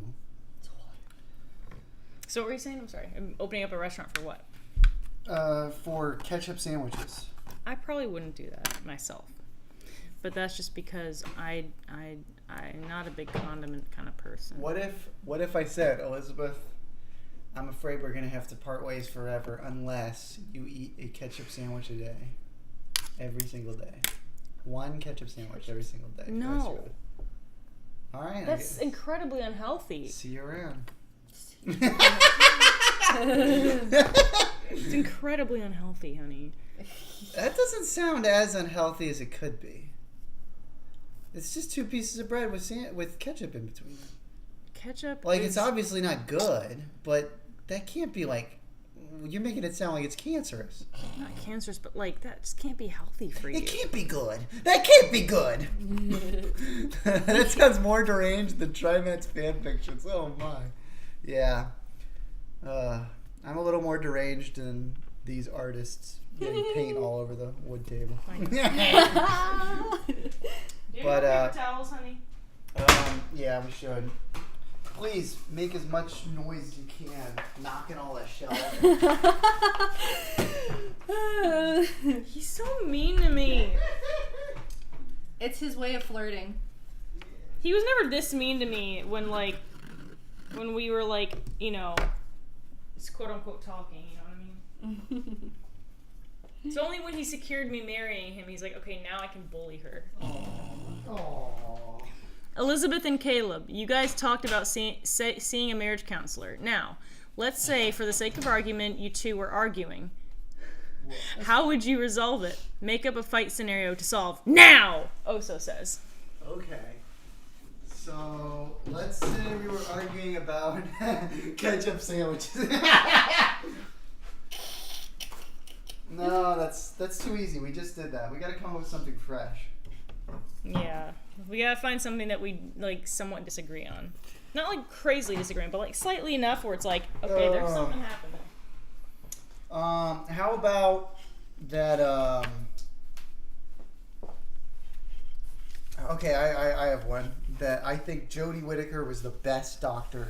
So what were you saying? I'm sorry. I'm opening up a restaurant for what? For ketchup sandwiches. I probably wouldn't do that myself. But that's just because I'm not a big condiment kind of person. What if I said, Elizabeth, I'm afraid we're gonna have to part ways forever unless you eat a ketchup sandwich a day. Every single day. 1 ketchup sandwich every single day. for the rest of No. your life. All right. I That's guess. incredibly unhealthy. See you around. It's incredibly unhealthy, honey. That doesn't sound as unhealthy as it could be. It's just 2 pieces of bread with ketchup in between them. Ketchup Like, is it's obviously not good, but that can't be like... You're making it sound like it's cancerous. not cancerous, but like that just can't be healthy for you. It can't be good. That can't be good. That sounds more deranged than Trimet's fan fictions. Oh my. Yeah. I'm a little more deranged than these artists getting paint all over the wood table. Do you But, have paper towels, honey? Yeah, we should. Please make as much noise as you can, knocking all that shell off. He's so mean to me. It's his way of flirting. He was never this mean to me when we were like, it's quote unquote talking, you know what I mean? It's only when he secured me marrying him, he's like, okay, now I can bully her. Aww. Elizabeth and Caleb, you guys talked about seeing a marriage counselor. Now, let's say, for the sake of argument, you two were arguing. How would you resolve it? Make up a fight scenario to solve now, Oso says. Okay. So, let's say we were arguing about ketchup sandwiches. No, that's too easy. We just did that. We gotta come up with something fresh. Yeah, we gotta find something that we somewhat disagree on. Not crazily disagreeing, but slightly enough where it's okay, there's something happening. How about that? Okay, I have one that I think Jodie Whittaker was the best doctor.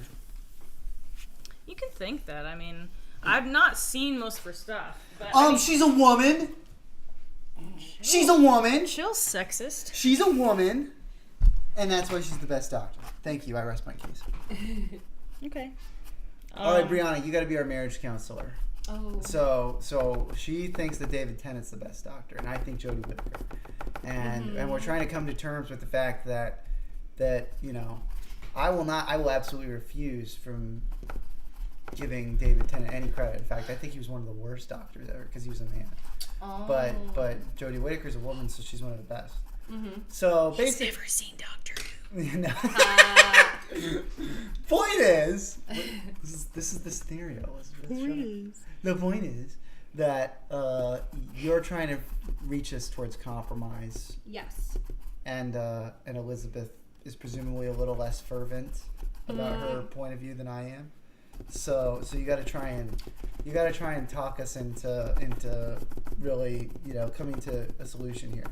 You can think that. I mean, I've not seen most of her stuff. But, She's a woman. She's a woman. Chill, sexist. She's a woman, and that's why she's the best doctor. Thank you. I rest my case. Okay. All right, Brianna, you got to be our marriage counselor. Oh. So she thinks that David Tennant's the best doctor, and I think Jodie Whittaker. And we're trying to come to terms with the fact that I will absolutely refuse from giving David Tennant any credit. In fact, I think he was one of the worst doctors ever because he was a man. But Jodie Whittaker's a woman, so she's one of the best. Mm-hmm. So He's basically, never seen Doctor Who. no. Point is, this is the scenario. The point is that you're trying to reach us towards compromise. Yes. And Elizabeth is presumably a little less fervent about her point of view than I am. So you got to try and talk us into really, coming to a solution here.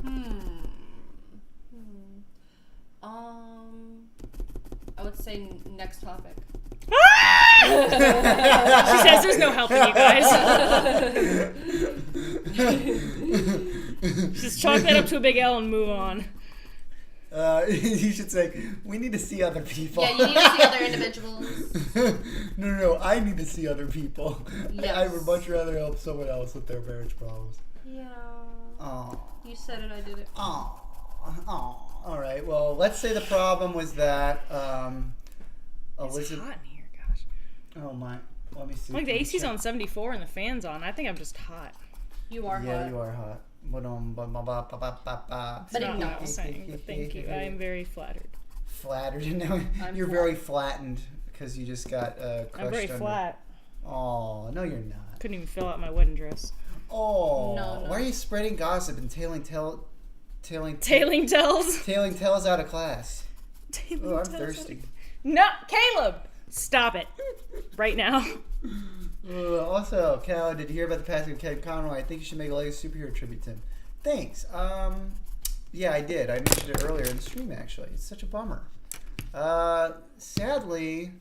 I would say next topic. She says there's no helping you guys. Just chalk that up to a big L and move on. You should say, we need to see other people. Yeah, you need to see other individuals. No, I need to see other people. Yes. I would much rather help someone else with their marriage problems. Yeah. Oh. You said it, I did it. Oh. All right. Well, let's say the problem was that It's hot in here, gosh. Oh my. Let me see. Like the AC's on 74 and the fan's on. I think I'm just hot. You are hot. Yeah, you are hot. That's not what I was saying, but thank you. I am very flattered. Flattered? No, you're very flattened because you just got crushed. I'm very flat. Oh, no, you're not. Couldn't even fill out my wedding dress. Oh, no. Why are you spreading gossip and tailing tells out of class? Oh, I'm thirsty. No, Caleb, stop it right now. Also, Callan, did you hear about the passing of Kevin Conroy? I think you should make a Lego superhero tribute to him. Thanks. Yeah, I did. I mentioned it earlier in the stream, actually. It's such a bummer. Sadly,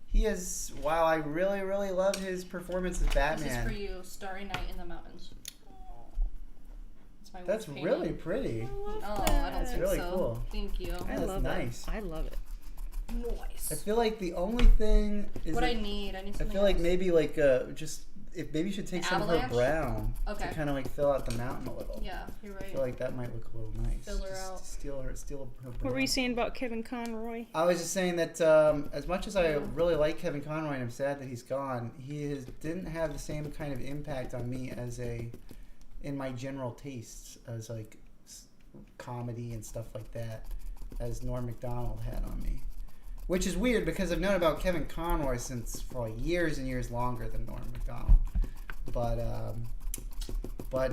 he is... Wow, I really, really love his performance as Batman. This is for you, Starry Night in the Mountains. That's really pretty. Oh, I don't think really so. Cool. Thank you. I love nice. it. I love it. Nice. I feel like the only thing is what I need something I feel like else. maybe maybe you should take some of her brown to kind of like fill out the mountain a little. Yeah, you're right. I feel like that might look a little nice. Fill her out. Steal her brown. What were you saying about Kevin Conroy? I was just saying that as much as I really like Kevin Conroy and I'm sad that he's gone, he didn't have the same kind of impact on me in my general tastes as like comedy and stuff like that as Norm Macdonald had on me. Which is weird because I've known about Kevin Conroy since for years and years longer than Norm Macdonald. But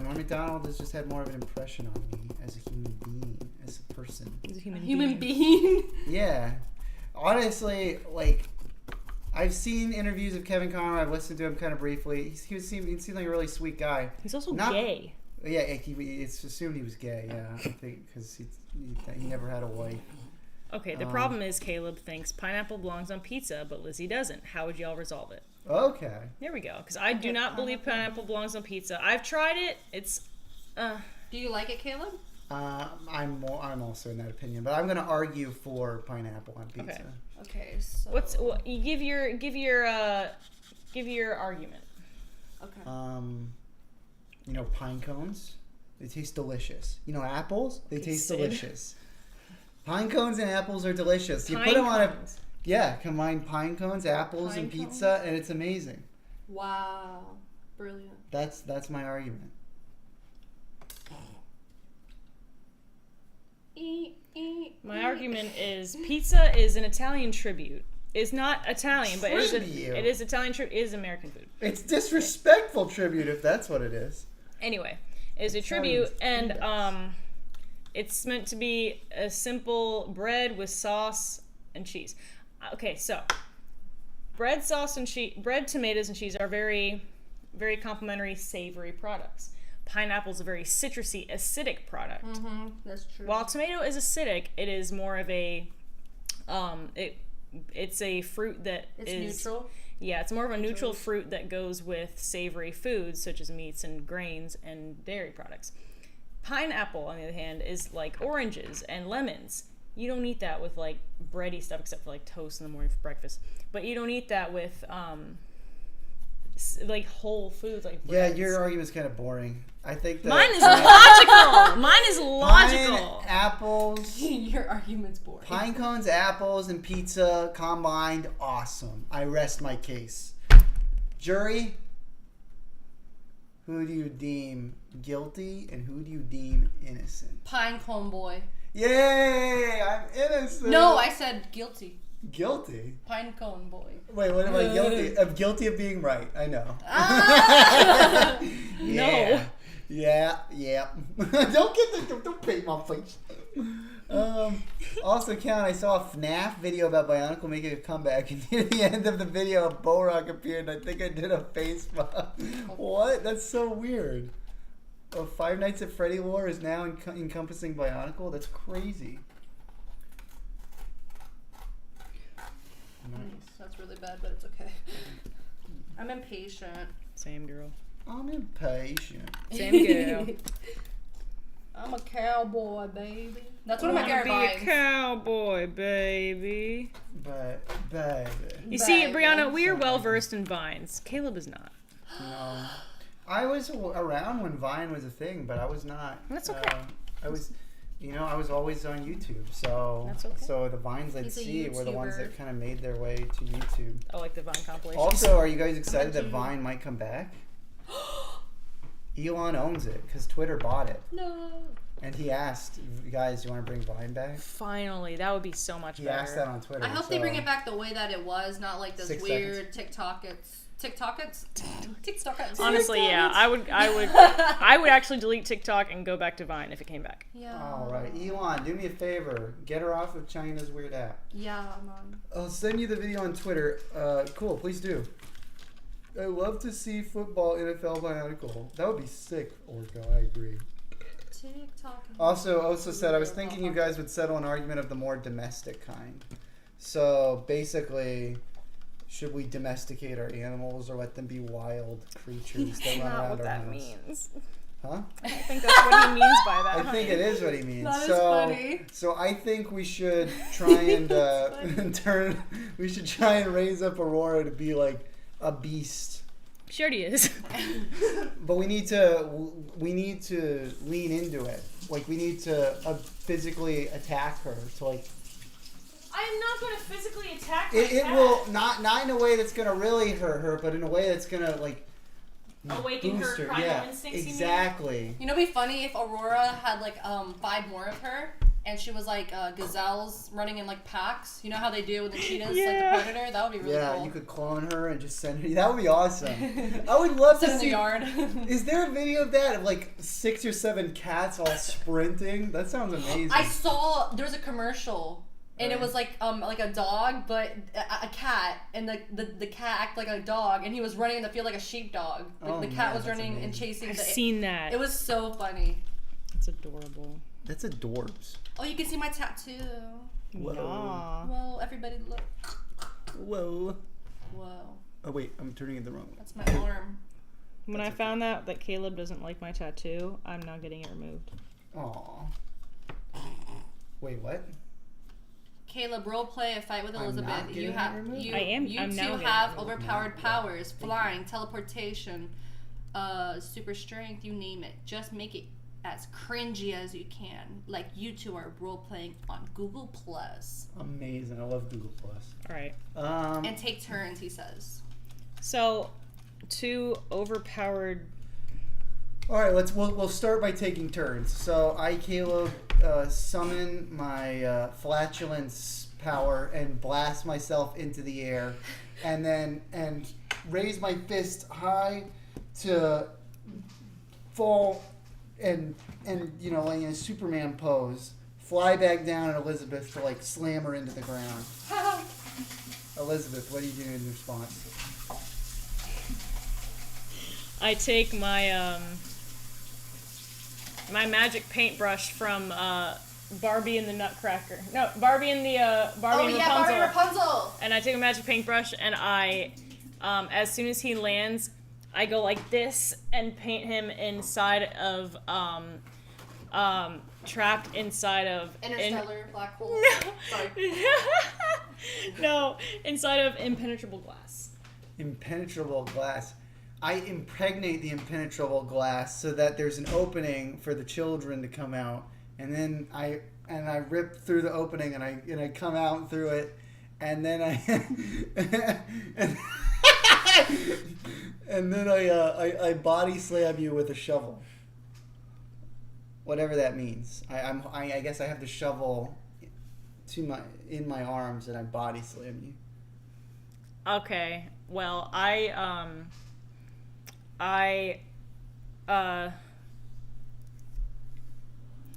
Norm Macdonald has just had more of an impression on me as a human being, as a person. As a human being? Yeah. Honestly, like, I've seen interviews of Kevin Conroy. I've listened to him kind of briefly. He seemed like a really sweet guy. He's also gay. Yeah, it's assumed he was gay, yeah. I think because he never had a wife. Okay, the problem is Caleb thinks pineapple belongs on pizza, but Lizzie doesn't. How would y'all resolve it? Okay. There we go. Because I do not believe pineapple belongs on pizza. I've tried it. It's. Do you like it, Caleb? I'm also in that opinion, but I'm going to argue for pineapple on pizza. Okay. So. Give your argument. Okay. Pine cones, they taste delicious. Apples, they taste delicious. Pine cones and apples are delicious. You put them on combine pine cones, apples, and pizza, and it's amazing. Wow, brilliant. That's my argument. My argument is pizza is an Italian tribute. It's not Italian, but it is Italian tribute. It is American food. It's disrespectful tribute if that's what it is. Anyway, it's a tribute, and it's meant to be a simple bread with sauce and cheese. Okay, so bread, sauce, and cheese, bread, tomatoes, and cheese are very, very complimentary, savory products. Pineapple is a very citrusy, acidic product. Mm-hmm, that's true. While tomato is acidic, it is more of a, it's a fruit that is neutral. Yeah, it's more of a neutral fruit that goes with savory foods such as meats and grains and dairy products. Pineapple, on the other hand, is like oranges and lemons. You don't eat that with like bready stuff except for like toast in the morning for breakfast. But you don't eat that with like whole foods like breads. Yeah, your argument's kind of boring. I think that Mine is logical. Apples. Your argument's boring. Pine cones, apples, and pizza combined, awesome. I rest my case. Jury, Who do you deem guilty and who do you deem innocent? Pinecone boy. Yay! I'm innocent. No, I said guilty. Guilty? Pinecone boy. Wait, what am I guilty? I'm guilty of being right. I know. Ah! Yeah. Yeah. Don't paint my face. Also, Callan, I saw a FNAF video about Bionicle making a comeback, and near the end of the video, a Borok appeared, and I think I did a face bump. What? That's so weird. Oh, Five Nights at Freddy lore is now encompassing Bionicle? That's crazy. Nice. That's really bad, but it's okay. I'm impatient. Same girl. I'm impatient. Same girl. I'm a cowboy, baby. That's one of my favorite be vines. a cowboy, baby. But, baby. You see, Baby. Brianna, we are well versed in vines. Caleb is not. No. I was around when Vine was a thing, but I was not. That's okay. I was always on YouTube, so That's okay. so the Vines I'd He's a see were the ones YouTuber. that kind of made their way to YouTube. Oh, like the Vine compilation. Also, are you guys excited that Imagine- Vine might come back? Elon owns it because Twitter bought it, No. and he asked, "Guys, do you want to bring Vine back?" Finally, that would be so much He better. asked that on Twitter. I hope they bring it back the way that it was, not like those 6 weird TikTokets. Honestly, yeah, I would actually delete TikTok and go back to Vine if it came back. Yeah. All right, Elon, do me a favor. Get her off of China's weird app. Yeah, I'm on. I'll send you the video on Twitter. Cool, please do. I love to see football NFL Bionicle. That would be sick, Orca. I agree. TikTok. Also said, I was thinking you guys would settle an argument of the more domestic kind. So basically, should we domesticate our animals or let them be wild creatures that run Not around what our that house? means. Huh? I think that's what he means by that. I think it is what he means. That is so, funny. so I think we should try and we should try and raise up Aurora to be like a beast. She already is. But we need to lean into it. Like we need to physically attack her to like. I am not going to physically attack my It cat. will not in a way that's gonna really hurt her, but in a way that's gonna like Awaken boost her her. primal Yeah, instincts, you mean? exactly. You know, it'd be funny if Aurora had like 5 more of her, and she was like gazelles running in like packs. You know how they do with the cheetahs, Yeah. like the predator. That would be really Yeah, cool. you could clone her and just send her. That would be awesome. I would love Sit to in the see. yard. Is there a video of that of like 6 or 7 cats all sprinting? That sounds amazing. I saw there was a commercial. And it Right. was like a dog, but a cat, and the cat acted like a dog, and he was running in the field like a sheepdog. Like Oh, the cat man, was that's running and amazing. chasing. I've the, seen that. It was so funny. It's adorable. That's adorbs. Oh, you can see my tattoo. Whoa. Yeah. Whoa, everybody look. Whoa. Whoa, Oh wait, I'm turning it the wrong way. that's my arm. When I found out that Caleb doesn't like my tattoo, I'm now getting it removed. Aw. Wait, what? Caleb, roleplay a fight with I'm Elizabeth. not You getting it have removed? you. I am- You I'm two now getting have it removed. overpowered powers: flying, teleportation, super strength. You name it. Just make it as cringy as you can. Like you two are role playing on Google Plus, Amazing. I love Google Plus. All right. and take turns. He says. So, 2 overpowered. All right, we'll start by taking turns. So I, Caleb, summon my flatulence power and blast myself into the air, and then raise my fist high to fall and you know, like in a Superman pose, fly back down at Elizabeth to like slam her into the ground. Elizabeth, what do you do in response? I take my my magic paintbrush from Barbie and the Nutcracker. No, Barbie and the Barbie and Rapunzel. Barbie Rapunzel. And I take a magic paintbrush and I, as soon as he lands, I go like this and paint him inside of, trapped inside of... Interstellar black hole. No. Sorry. No, inside of impenetrable glass. Impenetrable glass. I impregnate the impenetrable glass so that there's an opening for the children to come out, and then I rip through the opening and I come out through it, and then I And then I body slam you with a shovel. Whatever that means. I guess I have the shovel in my arms and I body slam you. Okay. Well,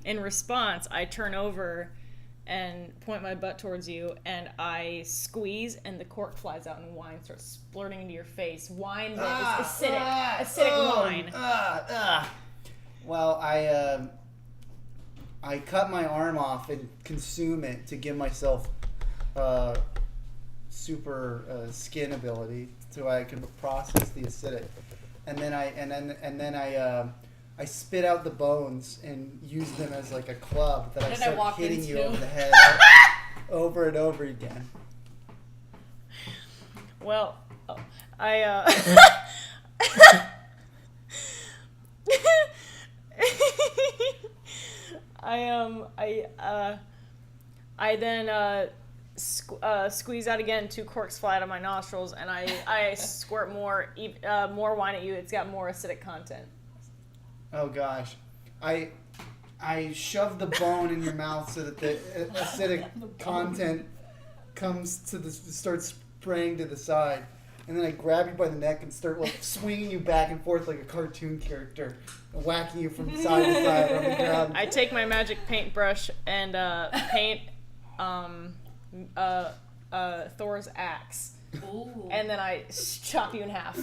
in response, I turn over and point my butt towards you, and I squeeze, and the cork flies out, and wine starts splurting into your face. Wine that is acidic wine. Well, I cut my arm off and consume it to give myself super skin ability, so I can process the acidic, and then I spit out the bones and use them as like a club that I start hitting you over the head over and over again. Well, I then squeeze out again. 2 corks fly out of my nostrils, and I squirt more wine at you. It's got more acidic content. Oh gosh, I shove the bone in your mouth so that the acidic content starts spraying to the side, and then I grab you by the neck and start like swinging you back and forth like a cartoon character, whacking you from side to side on the ground. I take my magic paintbrush and paint Thor's axe. Ooh. And then I chop you in half.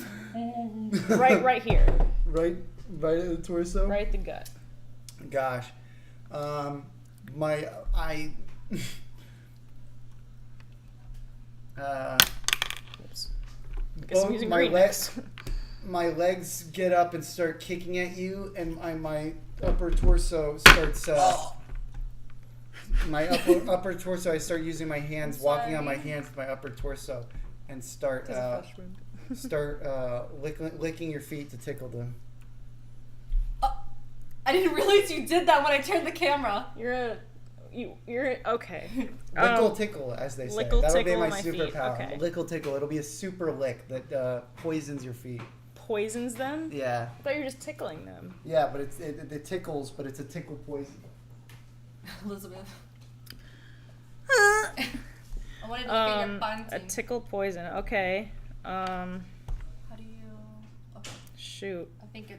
right here. Right at the torso? Right at the gut. Gosh. Oops. Guess I'm using Greenix. My legs get up and start kicking at you, and my upper torso starts... my upper torso, I start using my hands, walking on my hands with my upper torso, and start licking your feet to tickle them. I didn't realize you did that when I turned the camera. You're okay. Lickle tickle, as they say. Lickle That'll be tickle my my superpower. feet. Okay. Lickle tickle. It'll be a super lick that poisons your feet. Poisons them? Yeah. I thought you were just tickling them. Yeah, but it tickles, but it's a tickle poison. Elizabeth. I wanted to get your fun a tickle poison. Okay. How do you... Okay. Shoot. I think...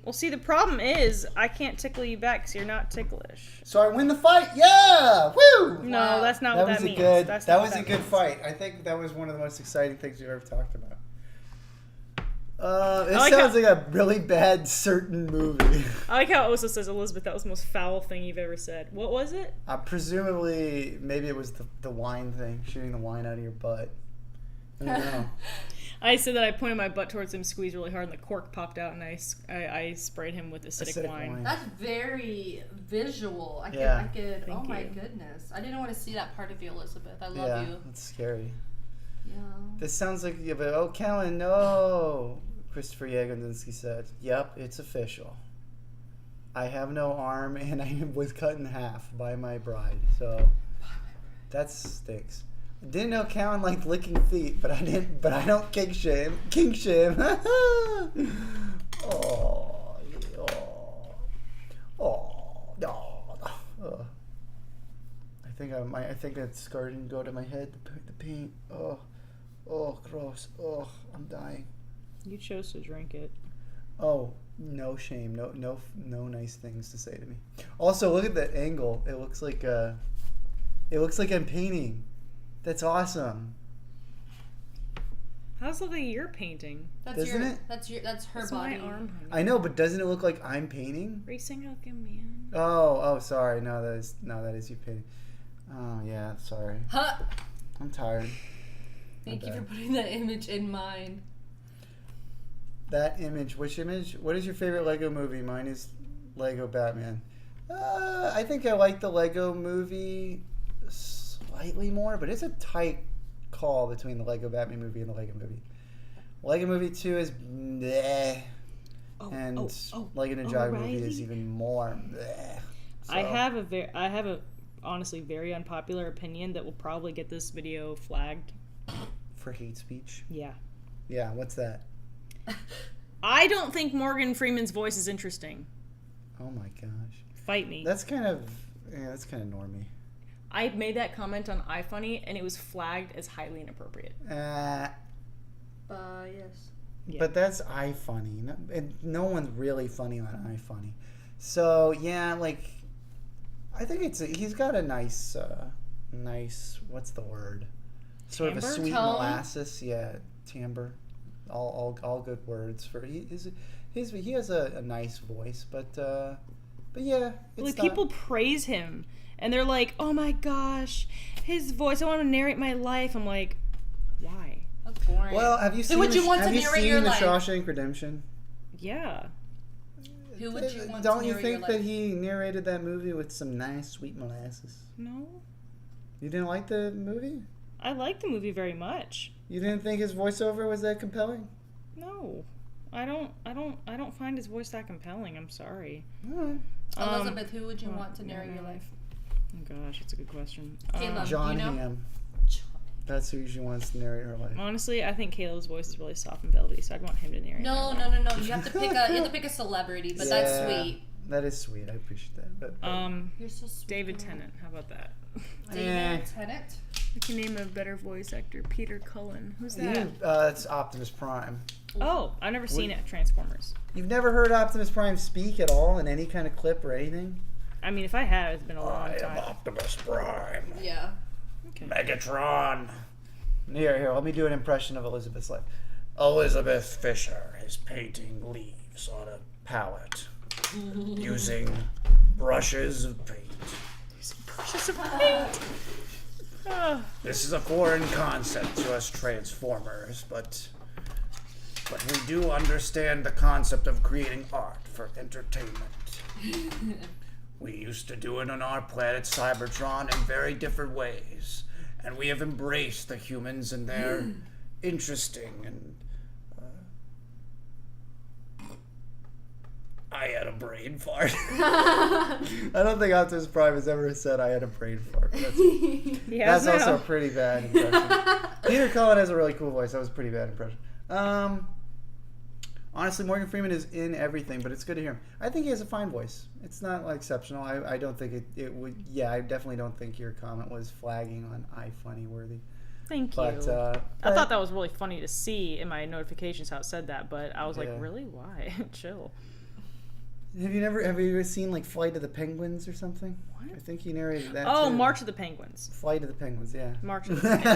Well, see, the problem is I can't tickle you back because you're not ticklish. So I win the fight. Yeah! Woo! No, wow. That's not what that means. That was a good fight. I think that was one of the most exciting things we've ever talked about. This sounds like a really bad certain movie. I like how it also says, Elizabeth, that was the most foul thing you've ever said. What was it? Presumably, maybe it was the wine thing, shooting the wine out of your butt. I don't know. I said that I pointed my butt towards him, squeezed really hard, and the cork popped out, and I sprayed him with acidic wine. That's very visual. I could. Oh my goodness! I didn't want to see that part of you, Elizabeth. I love you. That's scary. Yeah. This sounds like Callan, no. Christopher Yagodinski said, "Yep, it's official. I have no arm, and I was cut in half by my bride. So that stinks." Didn't know Callan liked licking feet, but I don't kink shame. Kink shame. Oh. I think that scar didn't go to my head. The paint. Oh, gross. Oh, I'm dying. You chose to drink it. Oh, no shame. No nice things to say to me. Also, look at that angle. It looks like I'm painting. That's awesome. How does it look like you're painting? That's her body. My arm. I know, but doesn't it look like I'm painting? Racing like a man. Oh, sorry. No, that is you painting. Oh yeah, sorry. Huh. I'm tired. Thank you for putting that image in mind. That image. Which image? What is your favorite Lego movie? Mine is Lego Batman. I think I like the Lego movie slightly more, but it's a tight call between the Lego Batman movie and the Lego movie. Lego movie 2 is bleh, and Lego Ninjago movie is even more bleh. So. I have a honestly very unpopular opinion that will probably get this video flagged for hate speech. Yeah. Yeah, what's that? I don't think Morgan Freeman's voice is interesting. Oh my gosh. Fight me. That's kind of normy. I made that comment on iFunny, and it was flagged as highly inappropriate. Yes. Yeah. But that's iFunny. No one's really funny on iFunny. So, yeah, like, I think he's got a nice, what's the word? Sort of a Timbre? sweet Tone? molasses. Yeah, timbre. All good words for he has a nice voice, but yeah, it's Like, not, people praise him, and they're like, "Oh my gosh, his voice! I want to narrate my life." I'm like, why? That's boring. Well, have you seen would you want to have you narrate seen your the life? Shawshank Redemption? Yeah. Who would you want Don't to you narrate think your that life? he narrated that movie with some nice sweet molasses? No. You didn't like the movie? I like the movie very much. You didn't think his voiceover was that compelling? No. I don't find his voice that compelling. I'm sorry. All right. Elizabeth, who would you want to narrate your life? Oh gosh, that's a good question. Caleb. John you know? Hamm. That's who she wants to narrate her life. Honestly, I think Caleb's voice is really soft and velvety, so I'd want him to narrate. No. my life. You have to pick a celebrity, but that's Yeah, sweet. That is sweet. I appreciate that. But You're so sweet. David Tennant. How about that? David Tennant. I can name a better voice actor. Peter Cullen. Who's that? it's Optimus Prime. Oh, I've never seen it. Transformers. You've never heard Optimus Prime speak at all in any kind of clip or anything? I mean, if I have, it's been a long I am time. Optimus Prime. Yeah. Okay. Megatron. Here, let me do an impression of Elizabeth's life. Elizabeth Fisher is painting leaves on a palette using brushes of paint. Brushes of paint. Oh. This is a foreign concept to us Transformers, but we do understand the concept of creating art for entertainment. We used to do it on our planet Cybertron in very different ways, and we have embraced the humans and their interesting and I had a brain fart. I don't think Optimus Prime has ever said I had a brain fart. That's also a pretty bad impression. Peter Cullen has a really cool voice. That was a pretty bad impression. Honestly, Morgan Freeman is in everything, but it's good to hear him. I think he has a fine voice. It's not like exceptional. I don't think it would. Yeah, I definitely don't think your comment was flagging on iFunny worthy. Thank you. I thought that was really funny to see in my notifications how it said that, but I was like, really? Why? Chill. Have you ever seen like Flight of the Penguins or something? What? I think he narrated that. Oh, too. March of the Penguins. Flight of the Penguins, yeah. March of the Penguins.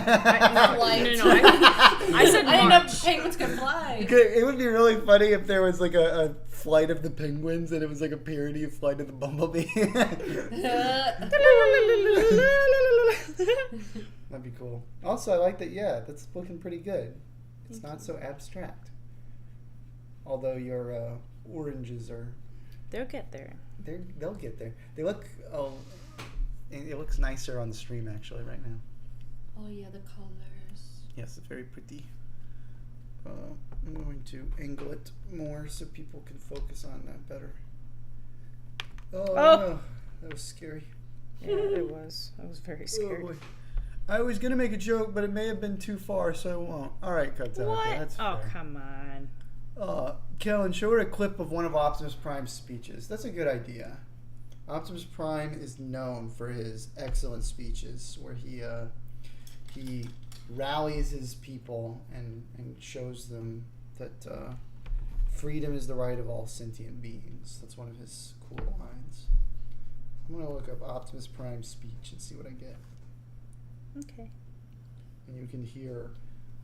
I said I didn't know March. penguins could fly. It would be really funny if there was like a Flight of the Penguins and it was like a parody of Flight of the Bumblebee. That'd be cool. Also, I like that, yeah, that's looking pretty good. It's not so abstract. Although your oranges are... They'll get there. They'll get there. They look... Oh, it looks nicer on the stream, actually, right now. Oh, yeah, the colors. Yes, it's very pretty. I'm going to angle it more so people can focus on that better. Oh. No. That was scary. Yeah, it was. I was very scared. Oh, boy. I was going to make a joke, but it may have been too far, so I won't. All right, cut that. What? That's Oh, fair. come on. Callan, show her a clip of one of Optimus Prime's speeches. That's a good idea. Optimus Prime is known for his excellent speeches where he rallies his people and shows them that freedom is the right of all sentient beings. That's one of his cool lines. I'm going to look up Optimus Prime's speech and see what I get. Okay. And you can hear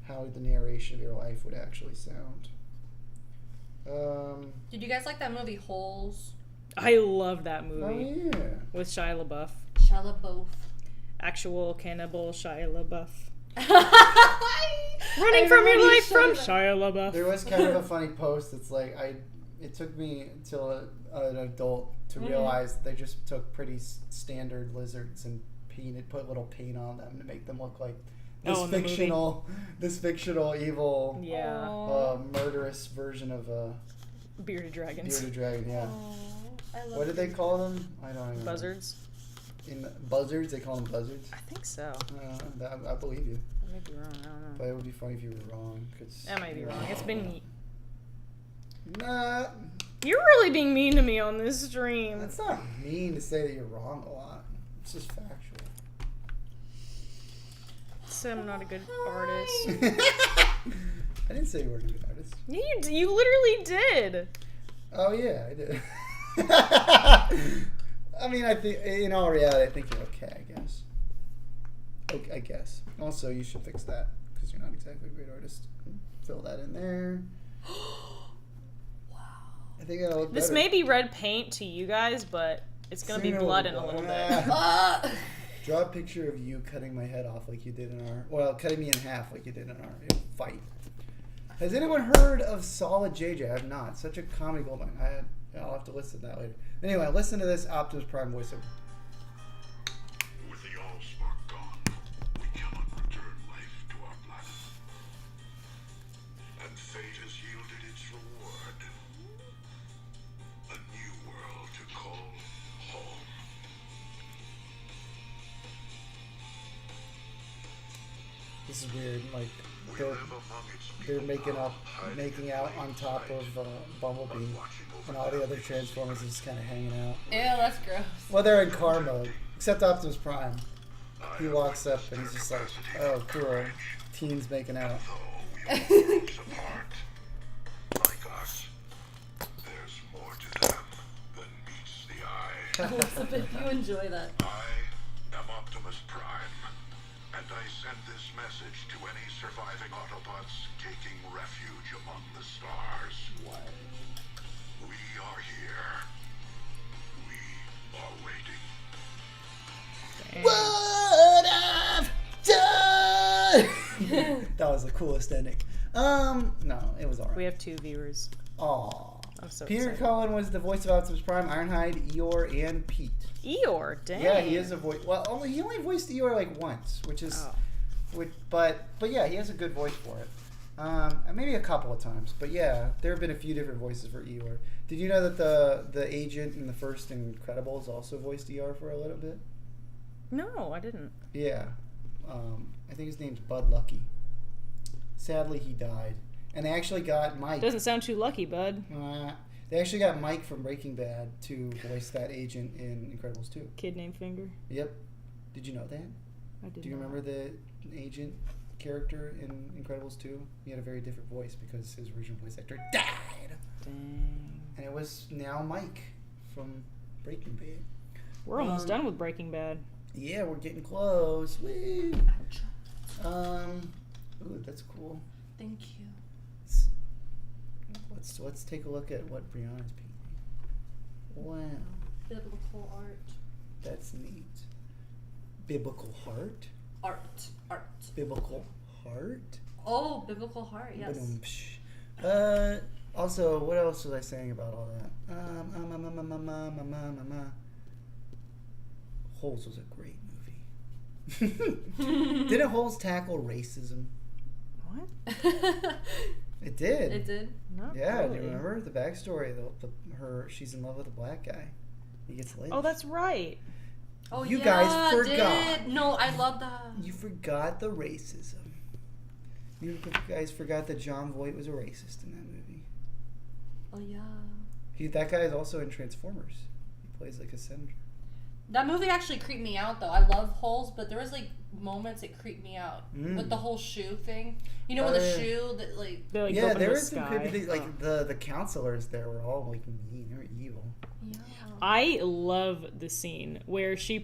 how the narration of your life would actually sound. Did you guys like that movie Holes? I love that movie. Oh, yeah. With Shia LaBeouf. Shia LaBeouf. Actual cannibal Shia LaBeouf. Running Running from your life from Shia LaBeouf. There was kind of a funny post. It's like it took me until an adult to realize that they just took pretty standard lizards and put little paint on them to make them look like this fictional evil, murderous version of a bearded dragons. bearded dragon. Yeah. I love What did they call them? I don't even know. Buzzards. Buzzards? They call them buzzards? I think so. I believe you. might be wrong. I don't know. But it would be funny if you were wrong. That might be wrong. It's been. Nah. You're really being mean to me on this stream. It's not mean to say that you're wrong a lot. It's just factual. So I'm not a good artist. I didn't say you weren't a good artist. You literally did. Oh yeah, I did. I mean, I think in all reality, I think you're okay. I guess. Okay, I guess. Also, you should fix that because you're not exactly a great artist. Fill that in there. Wow. I think it'll look This better. may be red paint to you guys, but it's gonna be blood in a little bit. Draw a picture of you cutting my head off like you did in our... Well, cutting me in half like you did in our fight. Has anyone heard of Solid JJ? I have not. Such a comedy goldmine. I'll have to listen to that later. Anyway, listen to this Optimus Prime voiceover. With the Allspark gone, we cannot return life to our planet. And fate has yielded its reward. A new world to call home. This is weird. Like, We they're, live among its they're people, making out on top of Bumblebee. And all the other Transformers are just kind of hanging out. Ew, that's gross. Well, they're in car mode. Except Optimus Prime. He walks up and he's just like, oh, cool. Teens making out. Though we are worlds apart, like us, there's more to them than meets the eye. Elizabeth, you enjoy that. I am Optimus Prime, and I send this message to any surviving Autobots taking refuge among the stars. What? We are here. We are waiting. What I've done! That was the coolest ending. No, it was alright. We have 2 viewers. Aww. I'm so Peter excited. Cullen was the voice of Optimus Prime, Ironhide, Eeyore, and Pete. Eeyore, dang. Yeah, he is a voice. Well, he only voiced Eeyore like once, which is, but yeah, he has a good voice for it. Maybe a couple of times, but yeah, there have been a few different voices for Eeyore. Did you know that the agent in the first Incredibles also voiced Eeyore for a little bit? No, I didn't. Yeah, I think his name's Bud Lucky. Sadly, he died, and they actually got Mike. Doesn't sound too lucky, bud. They actually got Mike from Breaking Bad to voice that agent in Incredibles 2. Kid named Finger. Yep. Did you know that? I did. Do you remember the agent character in Incredibles 2? He had a very different voice because his original voice actor died. Dang. And it was now Mike from Breaking Bad. We're almost done with Breaking Bad. Yeah, we're getting close. Woo. Ooh, that's cool. Thank you. Let's take a look at what Brianna's painting. Wow, Biblical art. that's neat. Biblical heart? Art. Biblical heart? Oh, biblical heart, yes. Ba-dum-psh. Also, what else was I saying about all that? Holes was a great movie. Didn't Holes tackle racism? What? It did. It did? Not Yeah, really. do you remember the backstory? She's in love with a black guy. He gets lynched. Oh, that's right. Oh, You yeah, guys it forgot. did. No, I love that. You forgot the racism. You guys forgot that John Voight was a racist in that movie. Oh, yeah. That guy is also in Transformers. He plays like a senator. That movie actually creeped me out, though. I love Holes, but there was, like, moments it creeped me out. With the whole shoe thing. You know, with the shoe that, like... They're like Yeah, up in there the was some sky. creepy things. Like, the counselors there were all, like, mean. They were evil. Yeah. I love the scene where she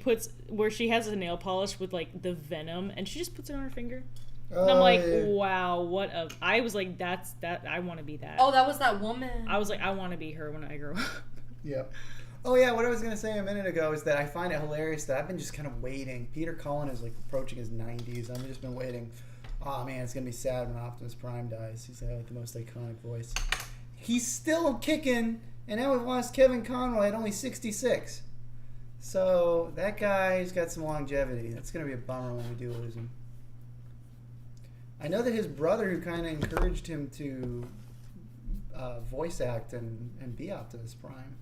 has a nail polish with like the venom and she just puts it on her finger. And I'm like, wow, I was like, that's that. I want to be that. Oh, that was that woman. I was like, I want to be her when I grow up. Yep. Oh, yeah, what I was going to say a minute ago is that I find it hilarious that I've been just kind of waiting. Peter Cullen is, like, approaching his 90s. I've just been waiting. Oh, man, it's going to be sad when Optimus Prime dies. He's like the most iconic voice. He's still kicking, and now we've lost Kevin Conroy at only 66. So that guy's got some longevity. That's going to be a bummer when we do lose him. I know that his brother, who kind of encouraged him to voice act and be Optimus Prime,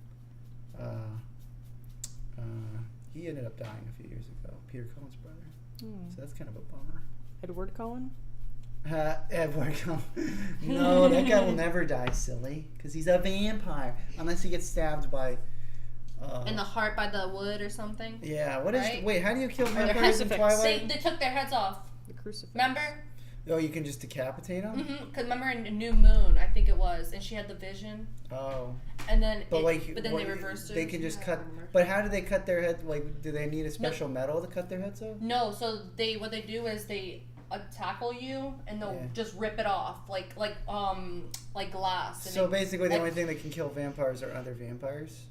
he ended up dying a few years ago. Peter Cullen's brother. So that's kind of a bummer. Edward Cullen? Edward Cullen. No, that guy will never die, silly. Because he's a vampire. Unless he gets stabbed by... in the heart by the wood or something. Yeah, what is... Right? Wait, how do you kill their vampires in crucifix. Twilight? They took their heads off. The crucifix. Remember? Oh, you can just decapitate them? Mm-hmm. Because remember in New Moon, I think it was, and she had the vision. Oh. And then, But then they reversed it. They can just I cut... don't remember. But how do they cut their head? Like, do they need a special metal to cut their heads off? No, so what they do is they tackle you and they'll just rip it off like glass. And So basically, the only thing that can kill vampires are other vampires.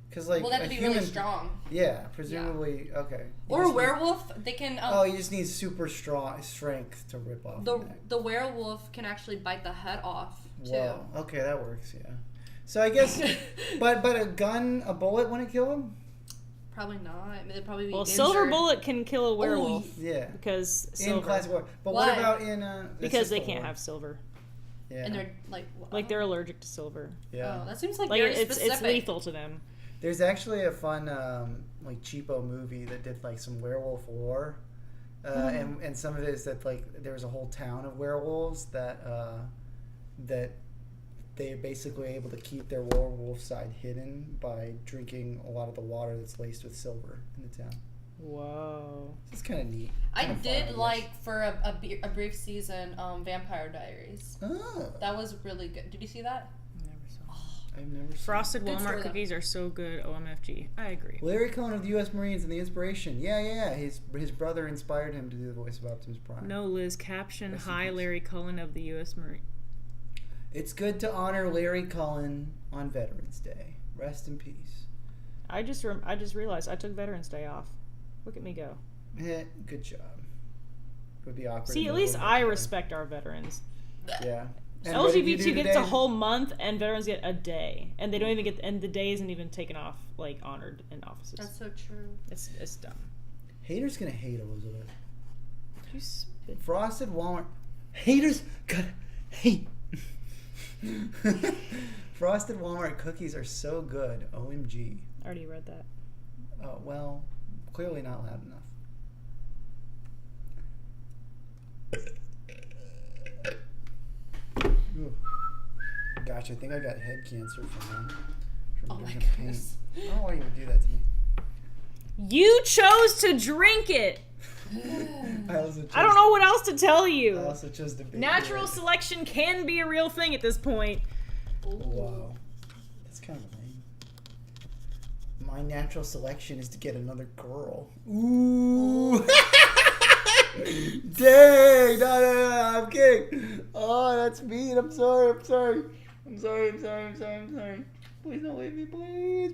Because like, well, they have to be really strong. Yeah, presumably. Yeah. Okay. Or a werewolf, they can. You just need super strong strength to rip off the werewolf can actually bite the head off too. Whoa. Okay, that works. Yeah. So I guess, but a bullet wouldn't kill him. Probably not. I mean, they'd probably be Well, injured. silver bullet can kill a werewolf. Yeah. Because in silver. classic war. But Why? what about in? Because they can't have silver. Yeah. And they're like they're allergic to silver. Yeah. Oh, that seems like Like very it's specific. lethal to them. There's actually a fun like cheapo movie that did like some werewolf lore, and some of it is that like there was a whole town of werewolves that they're basically able to keep their werewolf side hidden by drinking a lot of the water that's laced with silver in the town. Whoa. It's kind of neat. I Kinda did fun, like for a brief season, Vampire Diaries. Oh. That was really good. Did you see that? Never saw. I've never seen Frosted Good Walmart story, though. cookies are so good. OMFG. I agree. Larry Cohen of the U.S. Marines and the inspiration. Yeah. His brother inspired him to do the voice of Optimus Prime. No, Liz. Caption: Rest in Hi, peace. Larry Cullen of the U.S. Marine. It's good to honor Larry Cullen on Veterans Day. Rest in peace. I just realized I took Veterans Day off. Look at me go. Good job. It would be awkward. See, at least I respect our veterans. Yeah. And what did you do LGBT gets today? a whole month, and veterans get a day, and they don't even get, and the day isn't even taken off, like honored in offices. That's so true. It's dumb. Haters gonna hate Elizabeth. You spit. Frosted Walmart. Haters gotta hate. Frosted Walmart cookies are so good. OMG. I already read that. Oh, well, clearly not loud enough. Ooh. Gosh, I think I got head cancer from Oh my drinking paint. goodness. I don't know why you would do that to me. You chose to drink it. I don't know what else to tell I you. also chose to be Natural selection can be a real thing at this point. Wow. That's kind of lame. My natural selection is to get another girl. Ooh. Dang! No, I'm kidding. Oh, that's mean. I'm sorry. Please don't leave me, please.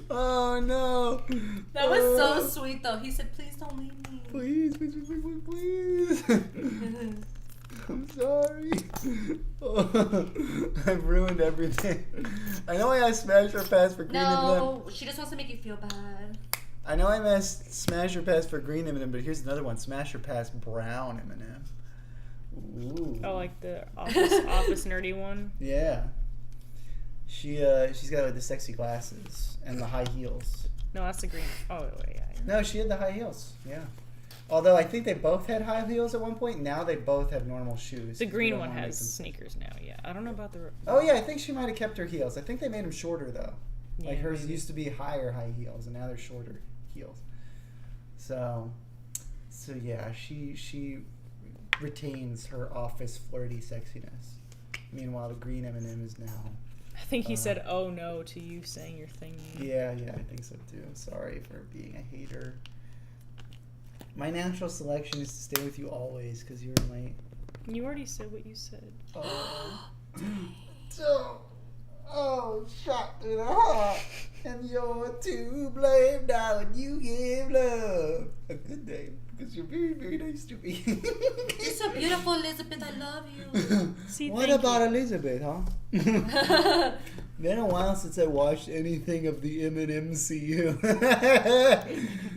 Oh no. That was so sweet, though. He said, "Please don't leave me." Please. I'm sorry. I've ruined everything. I know I asked Smash or Pass for Green M&M. No, she just wants to make you feel bad. I know I asked Smash or Pass for Green M&M, but here's another one: Smash or Pass Brown M&M. Ooh. Oh, like the office nerdy one. Yeah. She's got like the sexy glasses and the high heels. No, that's the green. Oh wait, yeah. No, she had the high heels. Yeah. Although I think they both had high heels at one point. Now they both have normal shoes. The 'cause we green don't one wanna make has them- sneakers now. Yeah, I don't know about the. Oh yeah, I think she might have kept her heels. I think they made them shorter though. Like Yeah, hers maybe. used to be higher high heels, and now they're shorter heels. So yeah, she retains her office flirty sexiness. Meanwhile, the green M&M is now. I think he said, "Oh no" to you saying your thing. Yeah, I think so too. Sorry for being a hater. My natural selection is to stay with you always because you're my. You already said what you said. Shot through the heart, and you're to blame now, and you give love a good name because you're very, very nice to me. You're so beautiful, Elizabeth. I love you. See, What thank about you. Elizabeth, huh? Been a while since I watched anything of the M&MCU.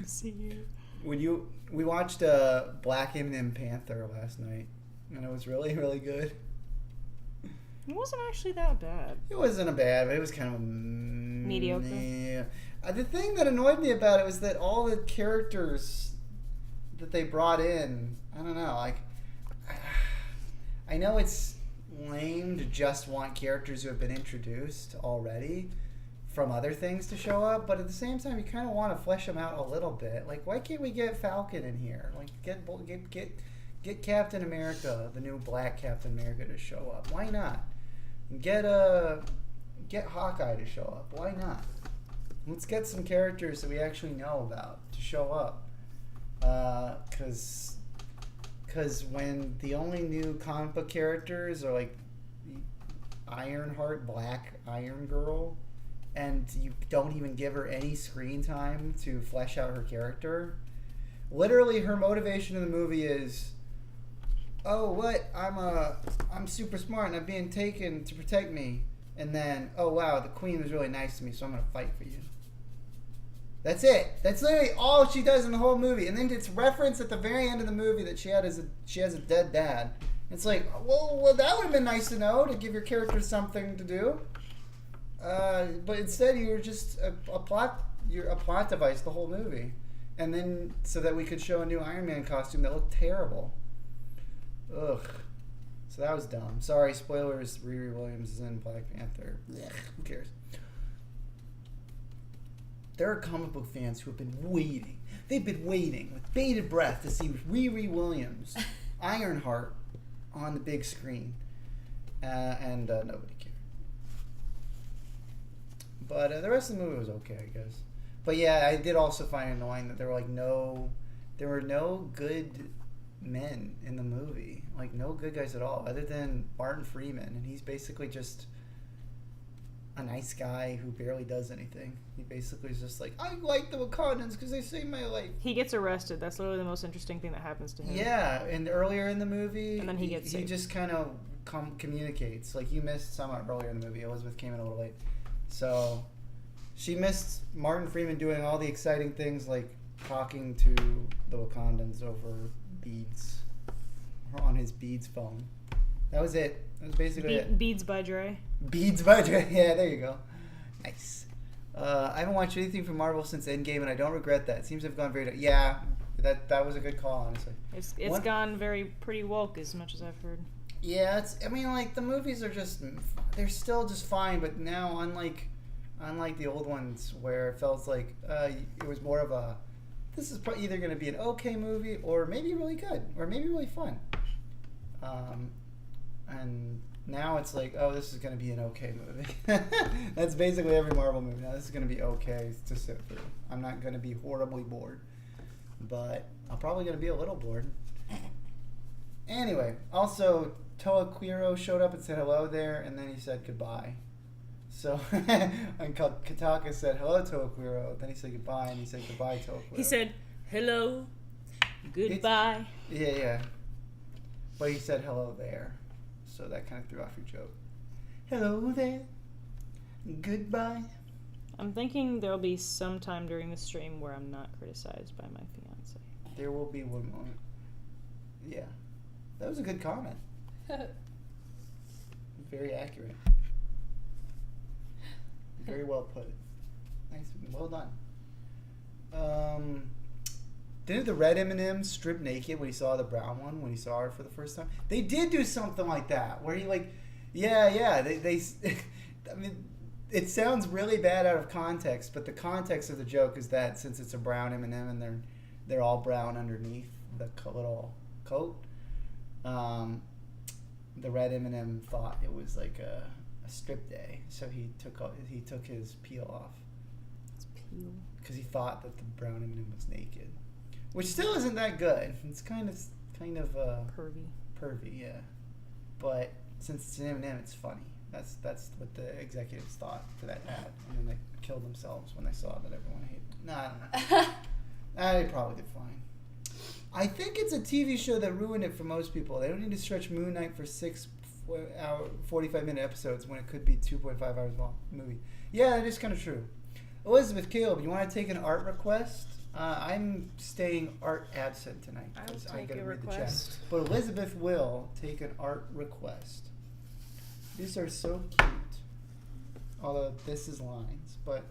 See you. We watched Black M&M Panther last night, and it was really, really good. It wasn't actually that bad. It wasn't a bad, but it was kind of mediocre. Mediocre? Yeah. The thing that annoyed me about it was that all the characters that they brought in, I don't know, like, I know it's lame to just want characters who have been introduced already from other things to show up, but at the same time, you kind of want to flesh them out a little bit. Like, why can't we get Falcon in here? Like, get Captain America, the new Black Captain America, to show up. Why not? Get Hawkeye to show up. Why not? Let's get some characters that we actually know about to show up. Because when the only new comic book characters are like Ironheart, Black Iron Girl, and you don't even give her any screen time to flesh out her character. Literally, her motivation in the movie is, oh, what? I'm super smart and I'm being taken to protect me. And then, oh wow, the queen was really nice to me, so I'm gonna fight for you. That's it. That's literally all she does in the whole movie. And then it's referenced at the very end of the movie that she has a dead dad. It's like, well, that would have been nice to know, to give your character something to do. But instead, you're just a plot device the whole movie. And then so that we could show a new Iron Man costume that looked terrible. Ugh. So that was dumb. Sorry, spoilers. Riri Williams is in Black Panther. Ugh, who cares? There are comic book fans who have been waiting. They've been waiting with bated breath to see Riri Williams, Ironheart, on the big screen. And nobody cared. But the rest of the movie was okay, I guess. But yeah, I did also find it annoying that there were no good men in the movie. Like, no good guys at all, other than Martin Freeman. And he's basically just a nice guy who barely does anything. He basically is just like, I like the Wakandans because they saved my life. He gets arrested. That's literally the most interesting thing that happens to him. Yeah, and earlier in the movie, and then he just kind of communicates. Like, you missed somewhat earlier in the movie. Elizabeth came in a little late. So she missed Martin Freeman doing all the exciting things, like talking to the Wakandans over beads, or on his beads phone. That was it. That was basically it. Beads by Dre. Beads by Dre. Yeah, there you go. Nice. I haven't watched anything from Marvel since Endgame, and I don't regret that. It seems to have gone very... Yeah, that was a good call, honestly. It's gone pretty woke, as much as I've heard. Yeah, the movies are just... They're still just fine, but now, unlike the old ones, where it felt like it was more of a... This is either going to be an okay movie, or maybe really good, or maybe really fun. And now it's like, oh, this is going to be an okay movie. That's basically every Marvel movie now. This is going to be okay to sit through. I'm not going to be horribly bored, but I'm probably going to be a little bored. Anyway, also, Toa Quiro showed up and said hello there, and then he said goodbye. So, and Kataka said hello, Toa Quiro. Then he said goodbye, and he said goodbye, Toa Quiro. He said hello, goodbye. Yeah. But he said hello there. So that kind of threw off your joke. Hello there. Goodbye. I'm thinking there'll be some time during the stream where I'm not criticized by my fiance. There will be one moment. Yeah. That was a good comment. Very accurate. Very well put. Nice. Well done. Didn't the red M&M strip naked when he saw the brown one, when he saw her for the first time? They did do something like that, where he like, yeah, they I mean, it sounds really bad out of context, but the context of the joke is that since it's a brown M&M and they're all brown underneath the little coat, the red M&M thought it was like a strip day, so he took his peel off. It's peel. Because he thought that the brown M&M was naked. Which still isn't that good. It's kind of pervy, yeah. But since it's an M&M, it's funny. That's what the executives thought for that ad, and then they killed themselves when they saw that everyone hated it. No, I don't know. They probably did fine. I think it's a TV show that ruined it for most people. They don't need to stretch Moon Knight for 6 hour, 45-minute episodes when it could be 2.5 hours long movie. Yeah, that is kind of true. Elizabeth, Caleb, you want to take an art request? I'm staying art absent tonight because I gotta read the chat. But Elizabeth will take an art request. These are so cute. Although this is lines, but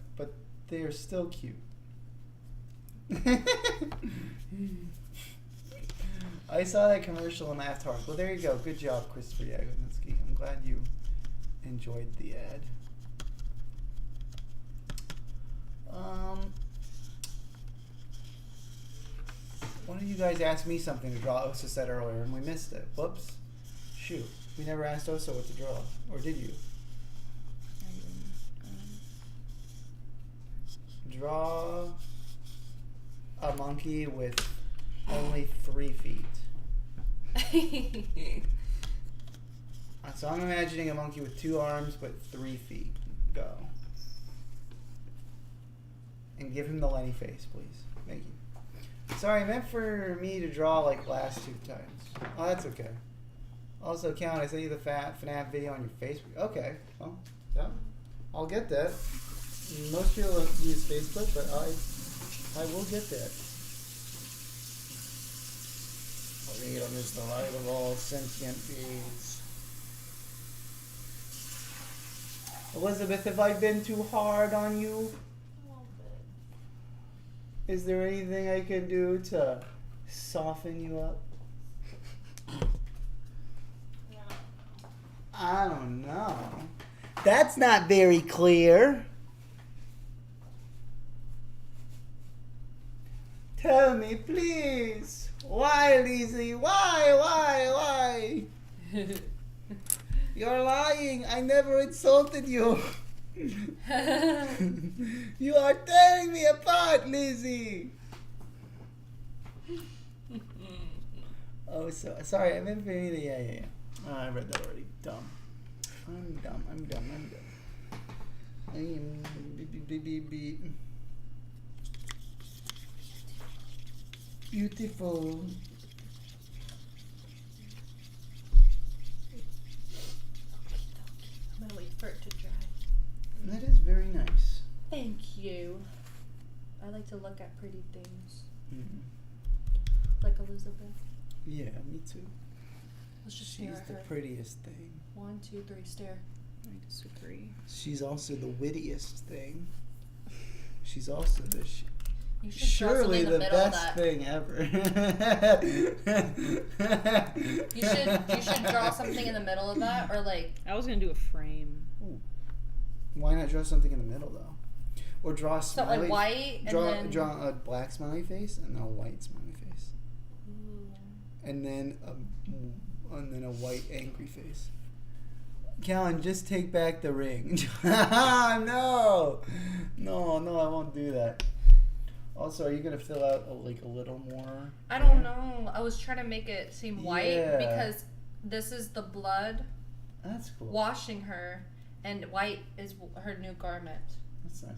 they are still cute. I saw that commercial and laughed hard. Well, there you go. Good job, Christopher Yagodzinski. I'm glad you enjoyed the ad. One of you guys asked me something to draw. Osa said earlier, and we missed it. Whoops. Shoot. We never asked Osa what to draw. Or did you? Draw a monkey with only 3 feet. So I'm imagining a monkey with 2 arms but 3 feet. Go. And give him the Lenny face, please. Thank you. Sorry, I meant for me to draw like last 2 times. Oh, that's okay. Also, Callan, I sent you the FNAF video on your Facebook. Okay. Well, yeah. I'll get that. Most people don't use Facebook, but I will get that. Freedom is the right of all sentient beings. Elizabeth, have I been too hard on you? A little bit. Is there anything I can do to soften you up? I don't know. That's not very clear. Tell me, please. Why, Lizzie? Why? You're lying. I never insulted you. You are tearing me apart, Lizzie. Oh, sorry. I meant for me to, yeah. Oh, I read that already. Dumb. I'm dumb. I am beautiful. I'm gonna wait for it to dry. That is very nice. Thank you. I like to look at pretty things. Mm-hmm. Like Elizabeth. Yeah, me too. Let's just She's stare at the her. prettiest thing. 1, 2, 3, stare. I disagree. She's also the wittiest thing. She's also the You should draw something surely in the the middle of best that. thing ever. You should draw something in the middle of that, or like I was gonna do a frame. Ooh. Why not draw something in the middle though? Or draw a so smiley. like white and draw then draw a black smiley face and then a white smiley face, Ooh. and then a white angry face. Callan, just take back the ring. No, I won't do that. Also, are you gonna fill out a little more? I don't know. I was trying to make it seem white Yeah. because this is the blood That's cool. washing her, and white is her new garment. That's nice.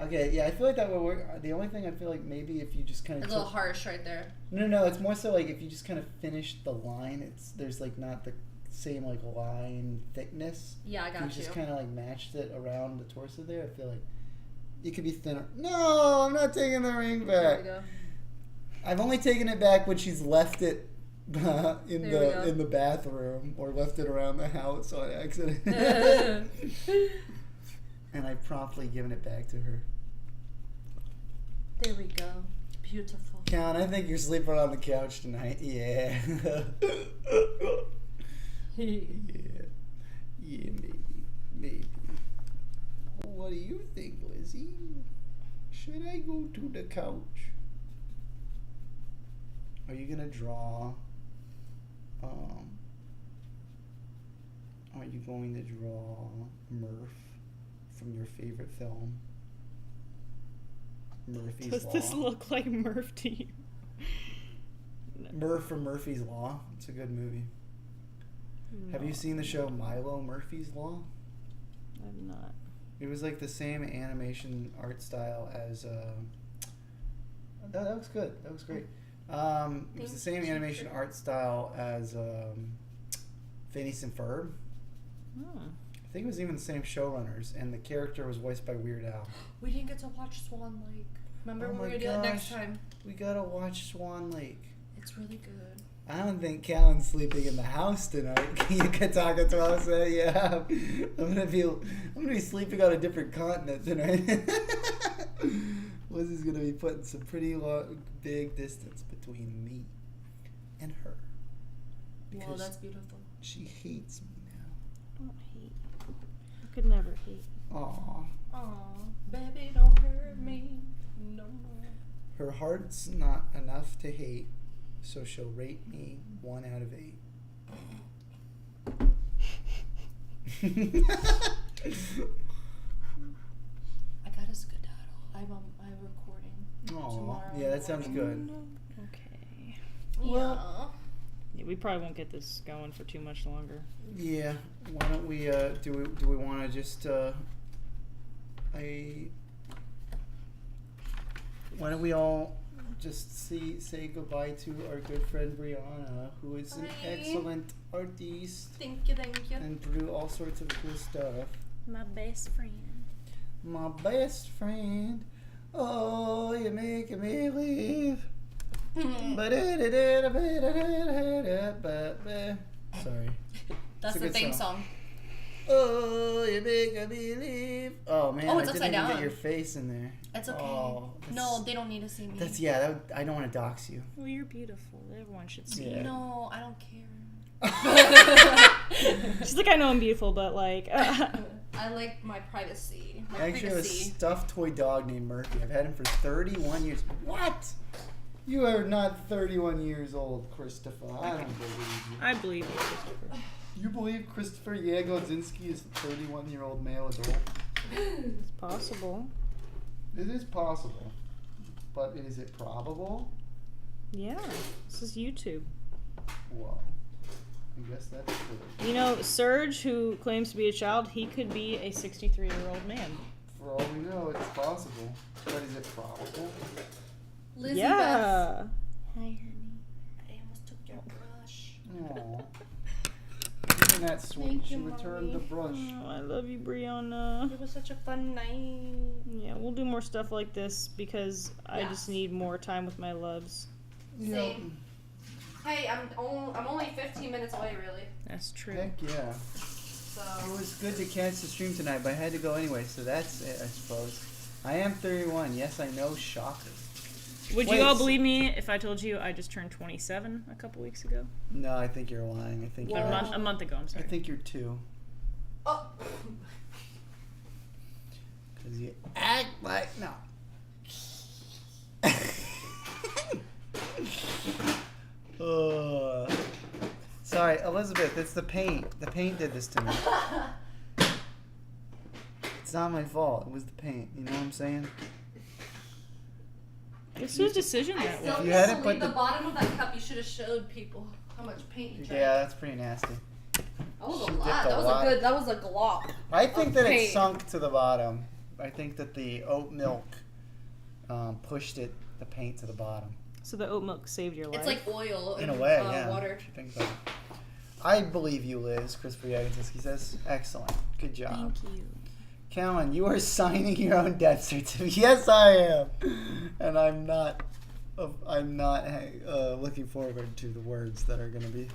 Okay, yeah, I feel like that would work. The only thing I feel like maybe if you just kind It's of a little harsh right there. No, it's more so like if you just kind of finish the line, there's like not the same like line thickness. Yeah, I If got you you. just kind of like matched it around the torso there. I feel like it could be thinner. No, I'm not taking the ring There we back. go. I've only taken it back when she's left it in There we go. the bathroom or left it around the house on accident. And I've promptly given it back to her. There we go. Beautiful. Callan, I think you're sleeping on the couch tonight. Yeah. Yeah, maybe. What do you think, Lizzie? Should I go to the couch? Are you gonna draw? Are you going to draw Murph from your favorite film? Murphy's Does Law. this look like Murph to you? Murph from Murphy's Law. It's a good movie. Have you seen the show Milo Murphy's Law? I'm not. It was like the same animation art style as that was good. That was great. It was the same animation art style as Phineas and Ferb. Oh. I think it was even the same showrunners, and the character was voiced by Weird Al. We didn't get to watch Swan Lake. Remember Oh when my we're gonna do that next gosh. time? We gotta watch Swan Lake. It's really good. I don't think Callan's sleeping in the house tonight. You can talk to us. Yeah, I'm gonna be sleeping on a different continent tonight. Liz is gonna be putting some pretty big distance between me and her. Well, Because that's beautiful. she hates me now. I don't hate. I could never hate. Aw. Aw, baby, don't hurt me no more. Her heart's not enough to hate, so she'll rate me 1 out of 8. I got a skedaddle. I'm recording tomorrow. Yeah, that sounds good. Okay. Well- Yeah, we probably won't get this going for too much longer. Yeah, why don't we, do we want to just, why don't we all just say goodbye to our good friend Brianna, who is an Bye. excellent artiste Thank you. and drew all sorts of cool stuff. My best friend. My best friend, oh, you're making me leave. Sorry. That's It's a the good theme song. song. Oh, you make me leave. Oh man, Oh, it's I didn't upside even get down. your face in there. It's okay. Oh, No, they don't need to see me. I don't want to dox you. Well, you're beautiful. Everyone should see. Yeah. No, I don't care. She's like, I know I'm beautiful, but like, I like my privacy. I actually have a stuffed toy dog named Murphy. I've had him for 31 years. What? You are not 31 years old, Christopher. I don't believe you. I believe you, Christopher. You believe Christopher Yagodzinski is a 31-year-old male adult? It's possible. It is possible. But is it probable? Yeah, this is YouTube. Well, I guess that's true. You know, Serge, who claims to be a child, he could be a 63-year-old man. For all we know, it's possible. But is it probable? Lizzie Yeah. Beth. Hi, honey. I almost took your brush. Aww. Isn't that sweet? Thank She you, returned the Mommy. brush. Oh, I love you, Brianna. It was such a fun night. Yeah, we'll do more stuff like this because I Yeah. just need more time with my loves. Yep. Same. Hey, I'm only 15 minutes away, really. That's true. Heck yeah. So It was good to catch the stream tonight, but I had to go anyway, so that's it, I suppose. I am 31. Yes, I know. Shocker. Would Wait, you all s- believe me if I told you I just turned 27 a couple weeks ago? No, I think you're lying. I think A you're. month, a month ago, I'm I sorry. think you're 2. oh, Cause you act like no. Sorry, Elizabeth. It's the paint. The paint did this to me. It's not my fault. It was the paint. You know what I'm saying? It's whose decision I that still was. you can't hadn't believe put the the- bottom of that cup. You should have showed people how much paint you drank. Yeah, that's pretty nasty. That was a She lot. dipped a That was lot. a good. That was a glop. I think that it paint. sunk to the bottom. I think that the oat milk pushed the paint to the bottom. So the oat milk saved your life. It's like oil In and a way, yeah. water. If you think about it. I believe you, Liz. Christopher Yagodzinski says, excellent. Good job. Thank you. Callan, you are signing your own death certificate. Yes, I am. And I'm not looking forward to the words that are going to be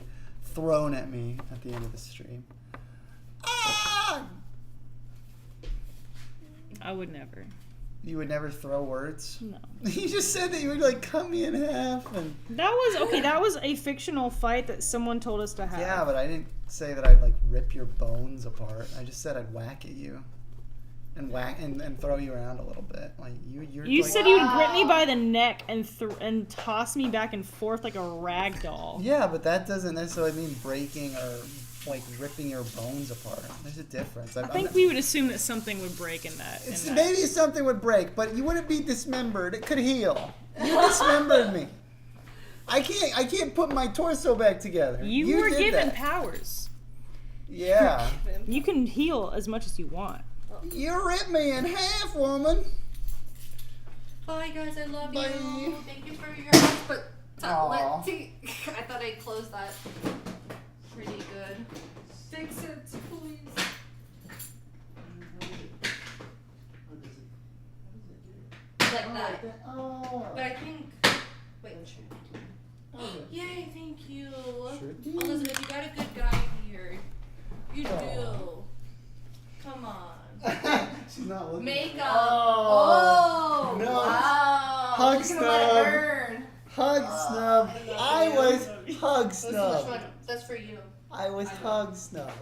thrown at me at the end of the stream. Ah! I would never. You would never throw words? No. You just said that you would like cut me in half and That was okay. That was a fictional fight that someone told us to have. yeah, but I didn't say that I'd like rip your bones apart. I just said I'd whack at you and whack and throw you around a little bit. Like you're You like, said you would grip me by the neck and toss me back and forth like a rag doll. yeah, but that doesn't necessarily mean breaking or like ripping your bones apart. There's a difference. I think we would assume that something would break in that. It's, in that. maybe something would break, but you wouldn't be dismembered. It could heal. You dismembered me. I can't put my torso back together. You were did given that. powers. Yeah. You can heal as much as you want. You ripped me in half, woman. Bye, guys. I love Bye. you. Thank you for your Aw. hospitality. I thought I closed that pretty good. Fix it, please. Like that. Oh. But I think. Wait. Yay! Thank you. Sure do. Elizabeth, you got a good guy here. You do. Aw. Come on. She's not looking. Makeup. Oh. Hug You're gonna let it snub. burn. Hug snub. I was hug Let's see which snub. one. That's for you. I was hug snub.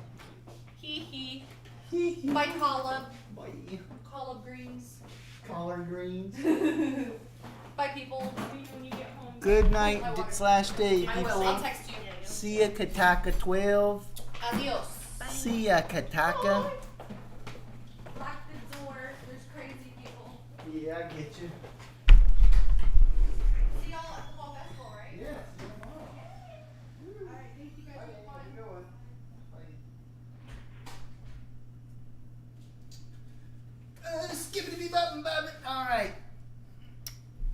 Hee hee. Hee hee. Bye, collard. Bye. Collard greens. Collard greens. Bye, people. When you get home. Good night My water. / day, I will. I'll people. text you. See ya, Kataka 12. Adios. See ya, Kataka. Lock the door. There's crazy people. Yeah, I get you. See y'all at the fall festival, right? Yes. Alright, thank you guys for fun. Skippity bop bop. All right,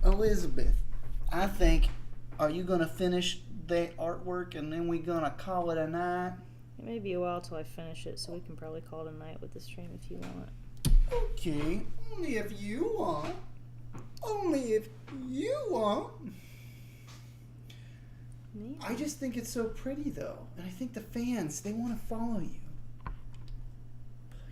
Elizabeth. I think. Are you gonna finish the artwork and then we gonna call it a night? It may be a while till I finish it, so we can probably call it a night with the stream if you want. Okay, only if you want. Only if you want. Me? I just think it's so pretty though, and I think the fans, they want to follow you. Are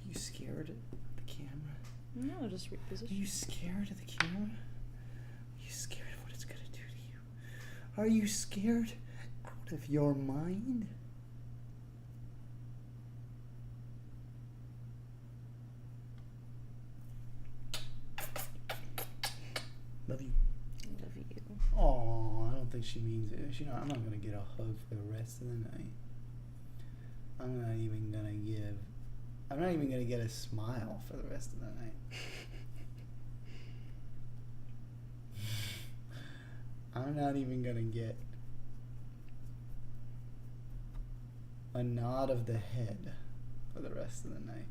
you scared of the camera? No, just Are reposition. you scared of the camera? Are you scared of what it's gonna do to you? Are you scared out of your mind? Love you. Love you. Oh, I don't think she means it. I'm not gonna get a hug for the rest of the night. I'm not even gonna get a smile for the rest of the night. I'm not even gonna get a nod of the head for the rest of the night.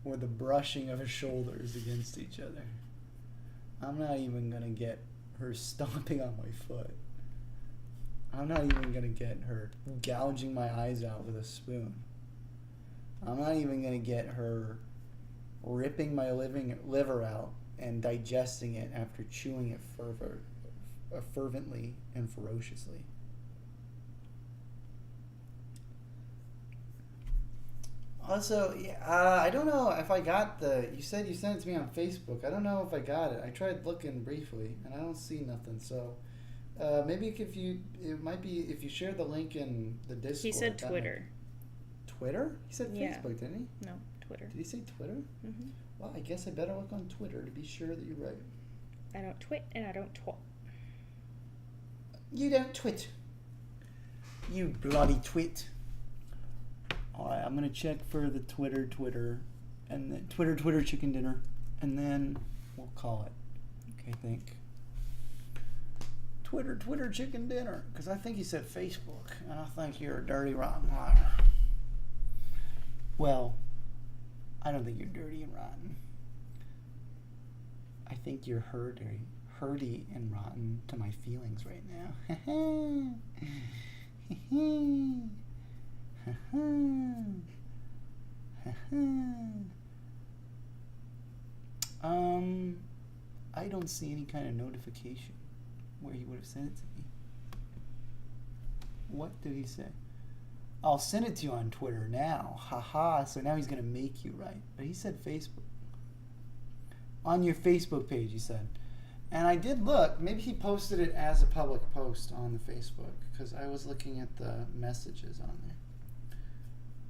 Or the brushing of her shoulders against each other. I'm not even gonna get her stomping on my foot. I'm not even gonna get her gouging my eyes out with a spoon. I'm not even gonna get her ripping my liver out and digesting it after chewing it fervently and ferociously. Also, I don't know if I got you said you sent it to me on Facebook. I don't know if I got it. I tried looking briefly, and I don't see nothing. So, maybe if you share the link in the Discord. He said Twitter. Twitter? He said Yeah. Facebook, didn't he? No, Twitter. Did he say Twitter? Mm-hmm. Well, I guess I better look on Twitter to be sure that you're right. I don't twit and I don't twat. You don't twit. You bloody twit. Alright, I'm gonna check for the Twitter, and then Twitter chicken dinner, and then we'll call it. Okay, I think. Twitter chicken dinner, because I think he said Facebook, and I think you're a dirty, rotten liar. Well, I don't think you're dirty and rotten. I think you're hurty and rotten to my feelings right now. I don't see any kind of notification where he would have sent it to me. What did he say? I'll send it to you on Twitter now. Haha, so now he's going to make you right. But he said Facebook. On your Facebook page, he said. And I did look. Maybe he posted it as a public post on the Facebook, because I was looking at the messages on there.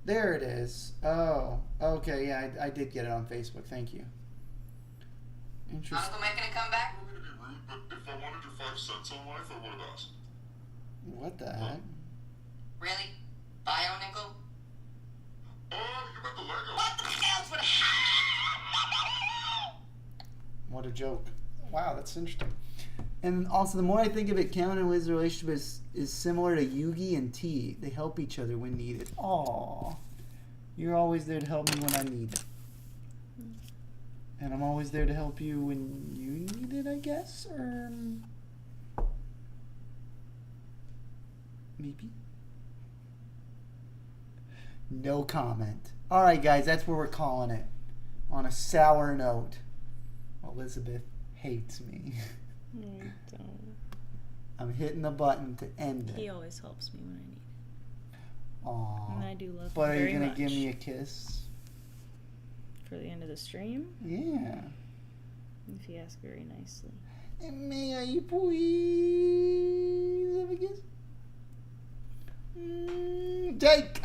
There it is. Oh, okay, yeah, I did get it on Facebook. Thank you. Interesting. Uncle making a comeback? I'm going to be rude, but if I wanted your 5 cents on life, I would have asked. What the heck? Really? Bio nickel? Oh, you meant the Lego. What the hell's with What a joke. Wow, that's interesting. And also, the more I think of it, Callan and Liz's relationship is similar to Yugi and T. They help each other when needed. Aww. You're always there to help me when I need it. And I'm always there to help you when you need it, I guess? Or maybe? No comment. Alright, guys, that's where we're calling it. On a sour note. Elizabeth hates me. Don't. I'm hitting the button to end He it. always helps me when I need it. Aww. And I do love But him are very you gonna much. give me a kiss? For the end of the stream? Yeah. If if he asks very nicely. May I please have a kiss? Jake!